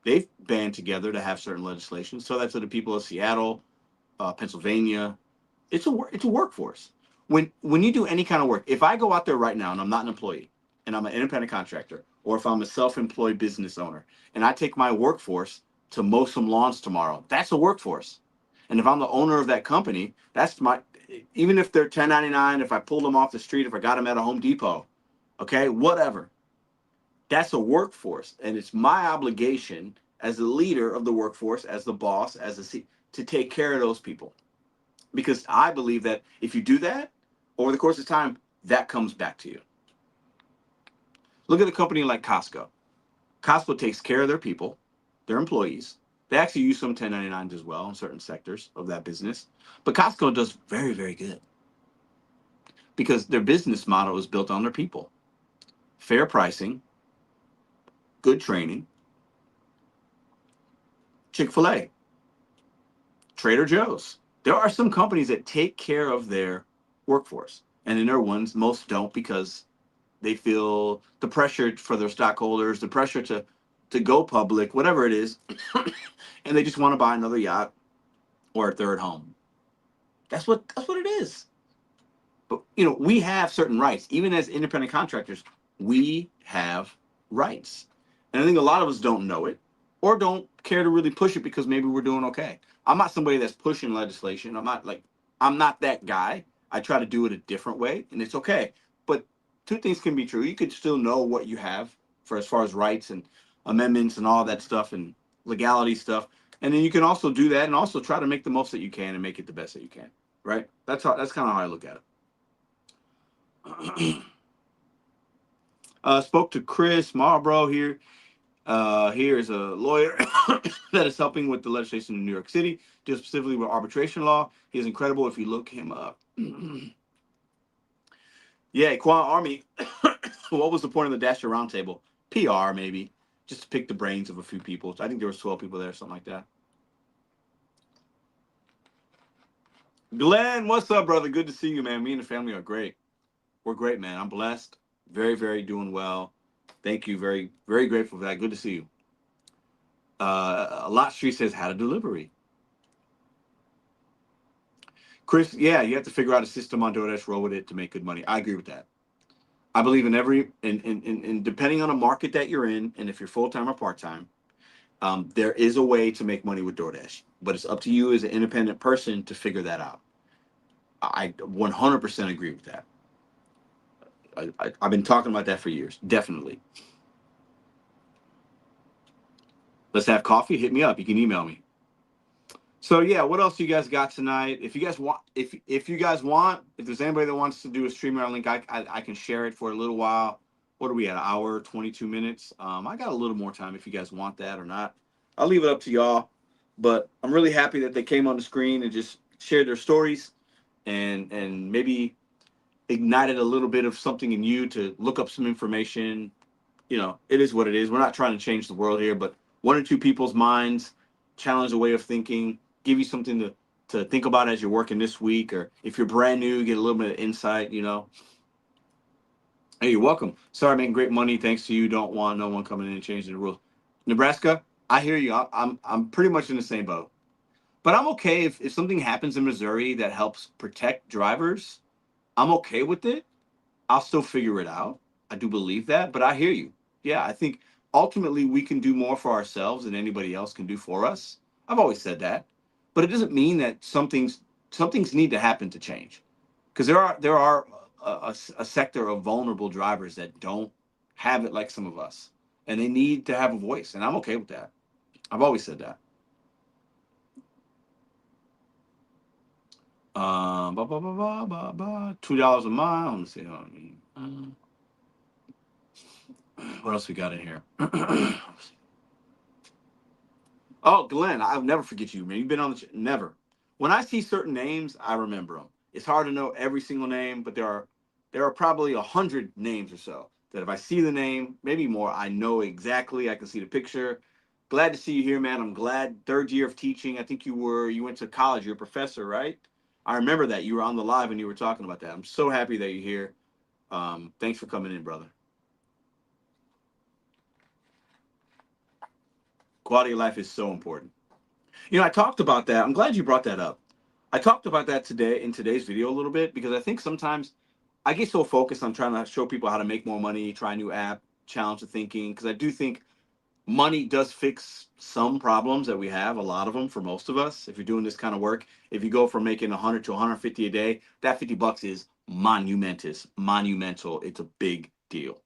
They've band together to have certain legislations. Tell that to the people of Seattle, Pennsylvania. It's a workforce. When you do any kind of work, if I go out there right now and I'm not an employee and I'm an independent contractor, or if I'm a self-employed business owner and I take my workforce to mow some lawns tomorrow, that's a workforce. And if I'm the owner of that company, that's my, even if they're 1099, if I pulled them off the street, if I got them at a Home Depot, okay, whatever. That's a workforce. And it's my obligation as the leader of the workforce, as the boss, to take care of those people. Because I believe that if you do that over the course of time, that comes back to you. Look at a company like Costco. Costco takes care of their people, their employees. They actually use some 1099s as well in certain sectors of that business. But Costco does very, very good because their business model is built on their people. Fair pricing, good training. Chick-fil-A, Trader Joe's. There are some companies that take care of their workforce. And then there are ones, most don't, because they feel the pressure for their stockholders, the pressure to go public, whatever it is, and they just want to buy another yacht or a third home. That's what it is. But we have certain rights. Even as independent contractors, we have rights. And I think a lot of us don't know it or don't care to really push it because maybe we're doing okay. I'm not somebody that's pushing legislation. I'm not that guy. I try to do it a different way, and it's okay. But two things can be true. You could still know what you have for as far as rights and amendments and all that stuff and legality stuff. And then you can also do that and also try to make the most that you can and make it the best that you can. Right? That's kind of how I look at it. Spoke to Chris Marlborough here. Here is a lawyer that is helping with the legislation in New York City, deals specifically with arbitration law. He is incredible if you look him up. Yeah, Quan Army. What was the point of the Dasher Roundtable? PR, maybe. Just to pick the brains of a few people. I think there was 12 people there, something like that. Glenn, what's up, brother? Good to see you, man. Me and the family are great. We're great, man. I'm blessed. Very, very doing well. Thank you. Very, very grateful for that. Good to see you. A lot Street says, had a delivery. Chris, yeah, you have to figure out a system on DoorDash, roll with it to make good money. I agree with that. I believe in and depending on the market that you're in, and if you're full-time or part-time, there is a way to make money with DoorDash, but it's up to you as an independent person to figure that out. I 100% agree with that. I've been talking about that for years. Definitely. Let's have coffee. Hit me up. You can email me. So yeah, what else you guys got tonight? If you guys want, if there's anybody that wants to do a StreamYard link, I can share it for a little while. What are we at? An hour, 22 minutes. I got a little more time if you guys want that or not. I'll leave it up to y'all. But I'm really happy that they came on the screen and just shared their stories and maybe ignited a little bit of something in you to look up some information. It is what it is. We're not trying to change the world here, but one or two people's minds, challenge a way of thinking, give you something to think about as you're working this week, or if you're brand new, get a little bit of insight, Hey, you're welcome. Sorry, making great money. Thanks to you. Don't want no one coming in and changing the rules. Nebraska, I hear you. I'm pretty much in the same boat. But I'm okay if something happens in Missouri that helps protect drivers. I'm okay with it. I'll still figure it out. I do believe that, but I hear you. Yeah, I think ultimately we can do more for ourselves than anybody else can do for us. I've always said that, but it doesn't mean that some things need to happen to change, because there are a sector of vulnerable drivers that don't have it like some of us, and they need to have a voice, and I'm okay with that. I've always said that. $2 a mile. Let me see. What else we got in here? Oh, Glenn, I'll never forget you, man. You've been on the never. When I see certain names, I remember them. It's hard to know every single name, but there are probably 100 names or so that if I see the name, maybe more, I know exactly. I can see the picture. glad to see you here, man. I'm glad. Third year of teaching. I think you went to college. You're a professor, right? I remember that you were on the live and you were talking about that. I'm so happy that you're here. Thanks for coming in, brother. Quality of life is so important. I talked about that. I'm glad you brought that up. I talked about that today in today's video a little bit because I think sometimes I get so focused on trying to show people how to make more money, try a new app, challenge the thinking, because I do think money does fix some problems that we have, a lot of them for most of us. If you're doing this kind of work, if you go from making 100 to 150 a day, that $50 is monumental. It's a big deal.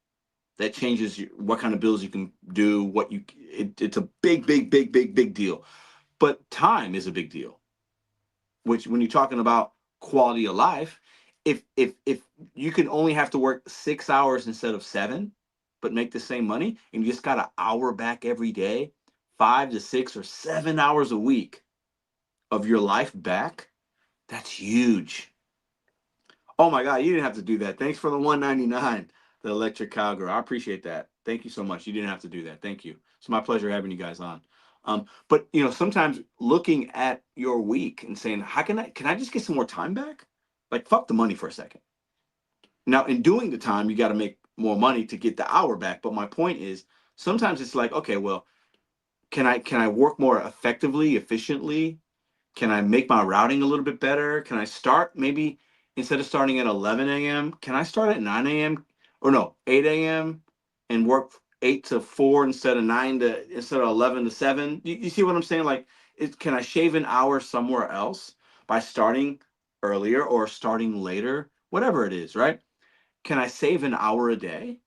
That changes what kind of bills you can do, it's a big deal. But time is a big deal, which when you're talking about quality of life, if you can only have to work 6 hours instead of 7, but make the same money, and you just got an hour back every day, 5 to 6 or 7 hours a week of your life back, that's huge. Oh my God, you didn't have to do that. Thanks for the $1.99, the electric cowgirl. I appreciate that. Thank you so much. You didn't have to do that. Thank you. It's my pleasure having you guys on. But sometimes looking at your week and saying, how can I just get some more time back? Like, fuck the money for a second. Now, in doing the time, you got to make more money to get the hour back. But my point is, sometimes it's like, okay, well, can I work more effectively, efficiently? Can I make my routing a little bit better? Can I start maybe instead of starting at 11 a.m., can I start at 9 a.m. or no, 8 a.m. and work 8 to 4 instead of 11 to 7? You see what I'm saying? Like, can I shave an hour somewhere else by starting earlier or starting later? Whatever it is, right? Can I save an hour a day?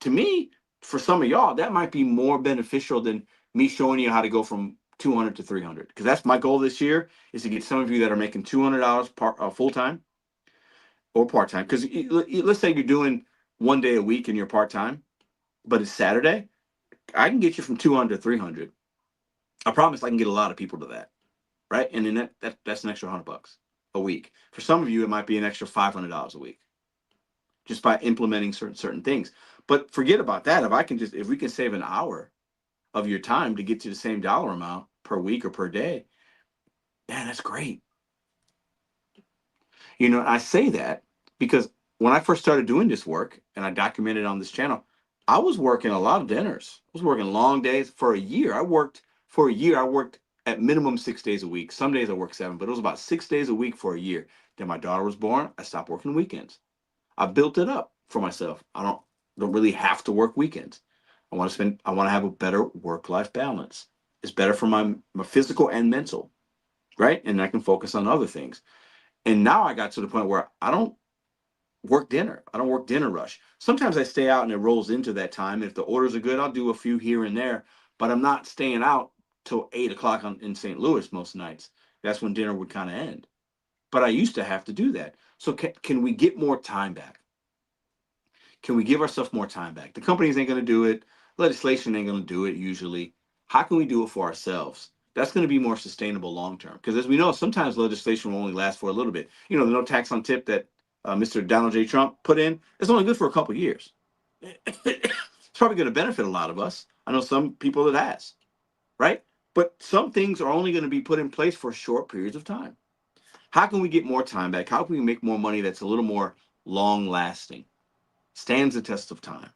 To me, for some of y'all, that might be more beneficial than me showing you how to go from 200 to 300, because that's my goal this year, is to get some of you that are making $200 full-time or part-time. Because let's say you're doing 1 day a week and you're part-time, but it's Saturday, I can get you from 200 to 300. I promise I can get a lot of people to that, right? And then that's an extra $100 a week. For some of you, it might be an extra $500 a week, just by implementing certain things. But forget about that. If we can save an hour of your time to get to the same dollar amount per week or per day, man, that's great. I say that because when I first started doing this work and I documented on this channel, I was working a lot of dinners. I was working long days for a year. I worked at minimum 6 days a week. Some days I worked 7, but it was about 6 days a week for a year. Then my daughter was born. I stopped working weekends. I built it up for myself. I don't really have to work weekends. I want to have a better work-life balance. It's better for my physical and mental, right? And I can focus on other things. And now I got to the point where I don't work dinner. I don't work dinner rush. Sometimes I stay out and it rolls into that time. If the orders are good, I'll do a few here and there, but I'm not staying out till 8 o'clock in St. Louis most nights. That's when dinner would kind of end. But I used to have to do that. So can we get more time back? Can we give ourselves more time back? The companies ain't going to do it. Legislation ain't going to do it usually. How can we do it for ourselves? That's going to be more sustainable long term. Because as we know, sometimes legislation will only last for a little bit. The no tax on tip that Mr. Donald J. Trump put in, it's only good for a couple of years. It's probably going to benefit a lot of us. I know some people it has, right? But some things are only going to be put in place for short periods of time. How can we get more time back? How can we make more money that's a little more long lasting? Stands the test of time.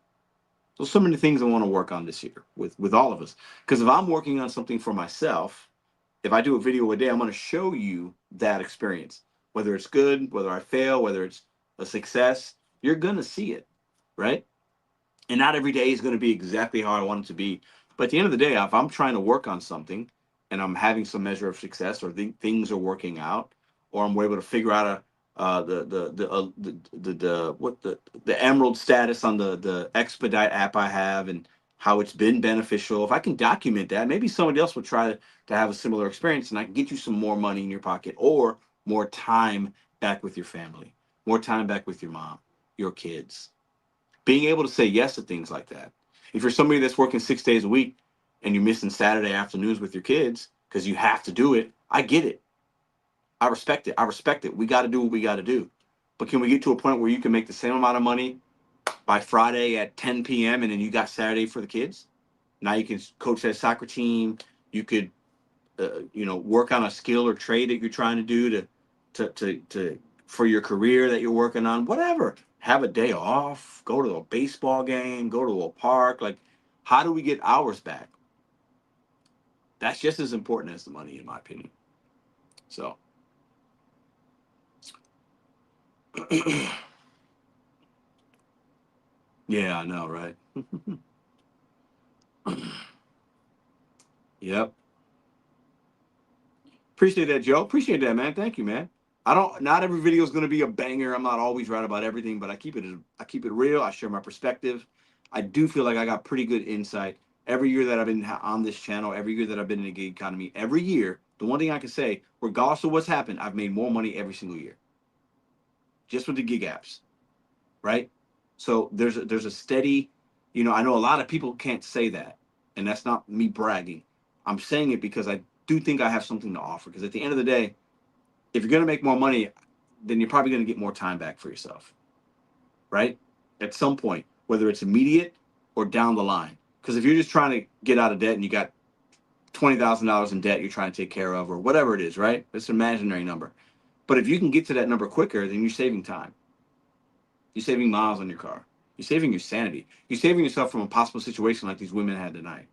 Those are so many things I want to work on this year with all of us. Because if I'm working on something for myself, if I do a video a day, I'm going to show you that experience. Whether it's good, whether I fail, whether it's a success, you're going to see it, right? And not every day is going to be exactly how I want it to be. But at the end of the day, if I'm trying to work on something and I'm having some measure of success, or things are working out, or I'm able to figure out the emerald status on the Expedite app I have and how it's been beneficial. If I can document that, maybe somebody else would try to have a similar experience, and I can get you some more money in your pocket or more time back with your family, more time back with your mom, your kids. Being able to say yes to things like that. If you're somebody that's working 6 days a week and you're missing Saturday afternoons with your kids because you have to do it, I get it. I respect it. We got to do what we got to do. But can we get to a point where you can make the same amount of money by Friday at 10 p.m. and then you got Saturday for the kids? Now you can coach that soccer team. You could, work on a skill or trade that you're trying to do to for your career that you're working on. Whatever. Have a day off. Go to a baseball game. Go to a park. Like, how do we get hours back? That's just as important as the money, in my opinion. So, yeah, I know, right? Yep. Appreciate that, Joe. Appreciate that, man. Thank you, man. I don't. Not every video is going to be a banger. I'm not always right about everything, but I keep it real. I share my perspective. I do feel like I got pretty good insight every year that I've been on this channel. Every year that I've been in the gig economy. Every year, the one thing I can say, regardless of what's happened, I've made more money every single year, just with the gig apps, right? So there's a steady. I know a lot of people can't say that, and that's not me bragging. I'm saying it because I do think I have something to offer. Because at the end of the day, if you're going to make more money, then you're probably going to get more time back for yourself, right? At some point, whether it's immediate or down the line. Because if you're just trying to get out of debt and you got $20,000 in debt you're trying to take care of, or whatever it is, right? It's an imaginary number. But if you can get to that number quicker, then you're saving time. You're saving miles on your car. You're saving your sanity. You're saving yourself from a possible situation like these women had tonight.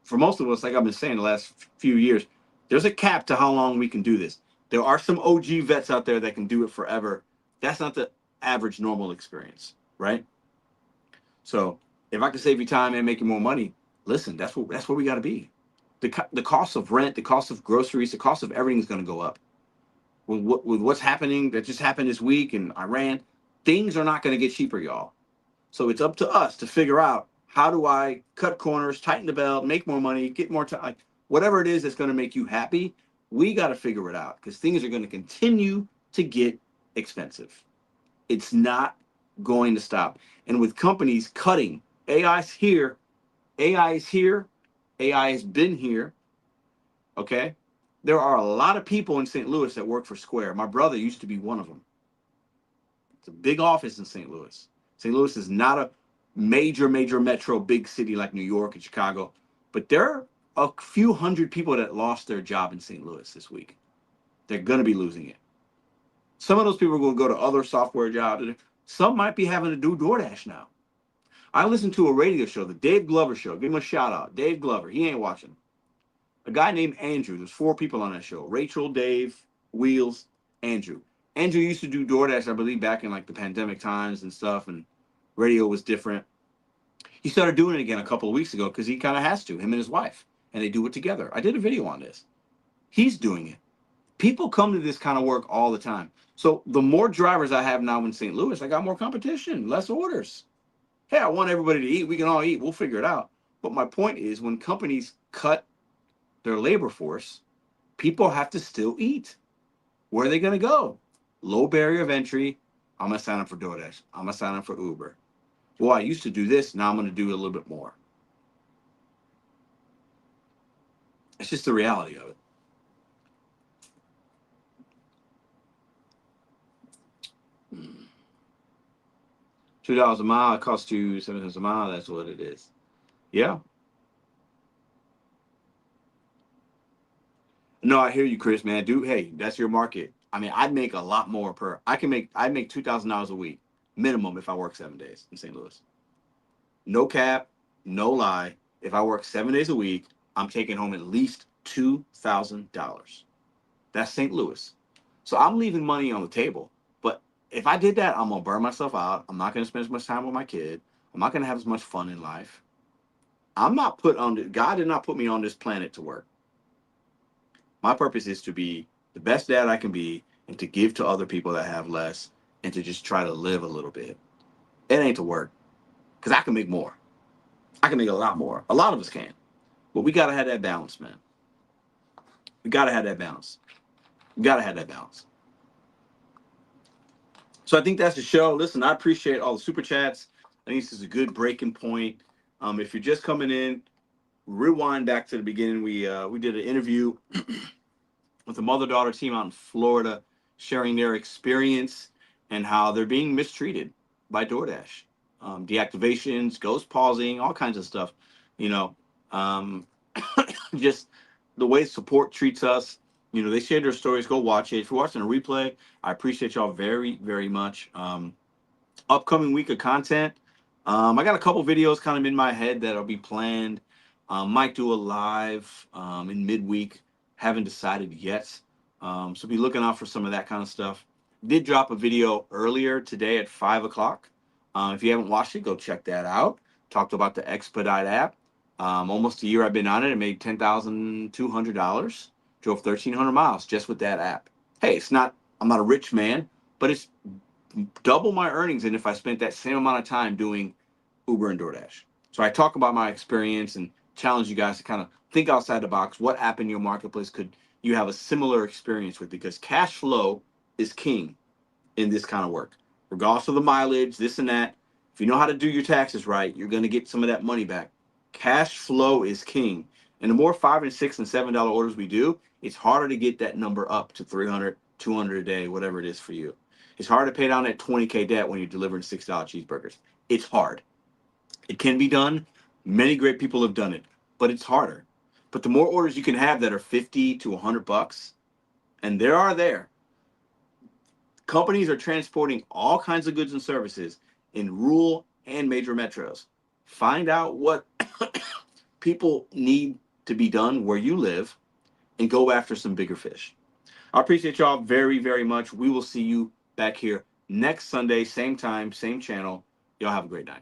For most of us, like I've been saying the last few years, there's a cap to how long we can do this. There are some OG vets out there that can do it forever. That's not the average normal experience, right? So if I can save you time and make you more money, listen, that's where we got to be. The cost of rent, the cost of groceries, the cost of everything is going to go up. With what's happening, that just happened this week in Iran, things are not going to get cheaper, y'all. So it's up to us to figure out, how do I cut corners, tighten the belt, make more money, get more time, like, whatever it is that's going to make you happy. We got to figure it out, because things are going to continue to get expensive. It's not going to stop. And with companies cutting, AI's here, AI is here, AI has been here. Okay. There are a lot of people in St. Louis that work for Square. My brother used to be one of them. It's a big office in St. Louis. St. Louis is not a major metro big city like New York and Chicago, but there are a few hundred people that lost their job in St. Louis this week. They're going to be losing it. Some of those people are going to go to other software jobs. Some might be having to do DoorDash now. I listened to a radio show, the Dave Glover show. Give him a shout out. Dave Glover. He ain't watching. A guy named Andrew. There's 4 people on that show. Rachel, Dave, Wheels, Andrew. Andrew used to do DoorDash, I believe, back in like the pandemic times and stuff, and radio was different. He started doing it again a couple of weeks ago because he kind of has to, him and his wife, and they do it together. I did a video on this. He's doing it. People come to this kind of work all the time. So the more drivers I have now in St. Louis, I got more competition, less orders. Hey, I want everybody to eat. We can all eat. We'll figure it out. But my point is, when companies cut their labor force, people have to still eat. Where are they going to go? Low barrier of entry. I'm going to sign up for DoorDash. I'm going to sign up for Uber. Well, I used to do this. Now I'm going to do a little bit more. It's just the reality of it. $2 a mile. It costs you 7 cents a mile. That's what it is. Yeah. No, I hear you, Chris, man. Dude, hey, that's your market. I mean, I'd make a lot more per. I'd make $2,000 a week minimum if I work 7 days in St. Louis. No cap, no lie. If I work 7 days a week, I'm taking home at least $2,000. That's St. Louis. So I'm leaving money on the table. But if I did that, I'm gonna burn myself out. I'm not gonna spend as much time with my kid. I'm not gonna have as much fun in life. I'm not put on. God did not put me on this planet to work. My purpose is to be the best dad I can be, and to give to other people that have less, and to just try to live a little bit. It ain't to work, because I can make more. I can make a lot more. A lot of us can. But we got to have that balance, man. We got to have that balance. We got to have that balance. So I think that's the show. Listen, I appreciate all the super chats. I think this is a good breaking point. If you're just coming in, rewind back to the beginning. We did an interview with a mother-daughter team out in Florida, sharing their experience and how they're being mistreated by DoorDash. deactivations, ghost pausing, all kinds of stuff. You know, just the way support treats us. You know, they share their stories. Go watch it. If you're watching a replay, I appreciate y'all very, very much. Upcoming week of content. I got a couple videos kind of in my head that'll be planned. Might do a live in midweek. Haven't decided yet. So be looking out for some of that kind of stuff. Did drop a video earlier today at 5 o'clock. If you haven't watched it, go check that out. Talked about the Expedite app. Almost a year I've been on it. I made $10,200. Drove 1,300 miles just with that app. Hey, I'm not a rich man, but it's double my earnings than if I spent that same amount of time doing Uber and DoorDash. So I talk about my experience and challenge you guys to kind of think outside the box. What app in your marketplace could you have a similar experience with? Because cash flow is king in this kind of work. Regardless of the mileage, this and that, if you know how to do your taxes right, you're going to get some of that money back. Cash flow is king. And the more $5 and $6 and $7 orders we do, it's harder to get that number up to 300, 200 a day, whatever it is for you. It's hard to pay down that 20K debt when you're delivering $6 cheeseburgers. It's hard. It can be done. Many great people have done it, but it's harder. But the more orders you can have that are 50 to $100, and there, companies are transporting all kinds of goods and services in rural and major metros. Find out what people need to be done where you live and go after some bigger fish. I appreciate y'all very, very much. We will see you back here next Sunday, same time, same channel. Y'all have a great night.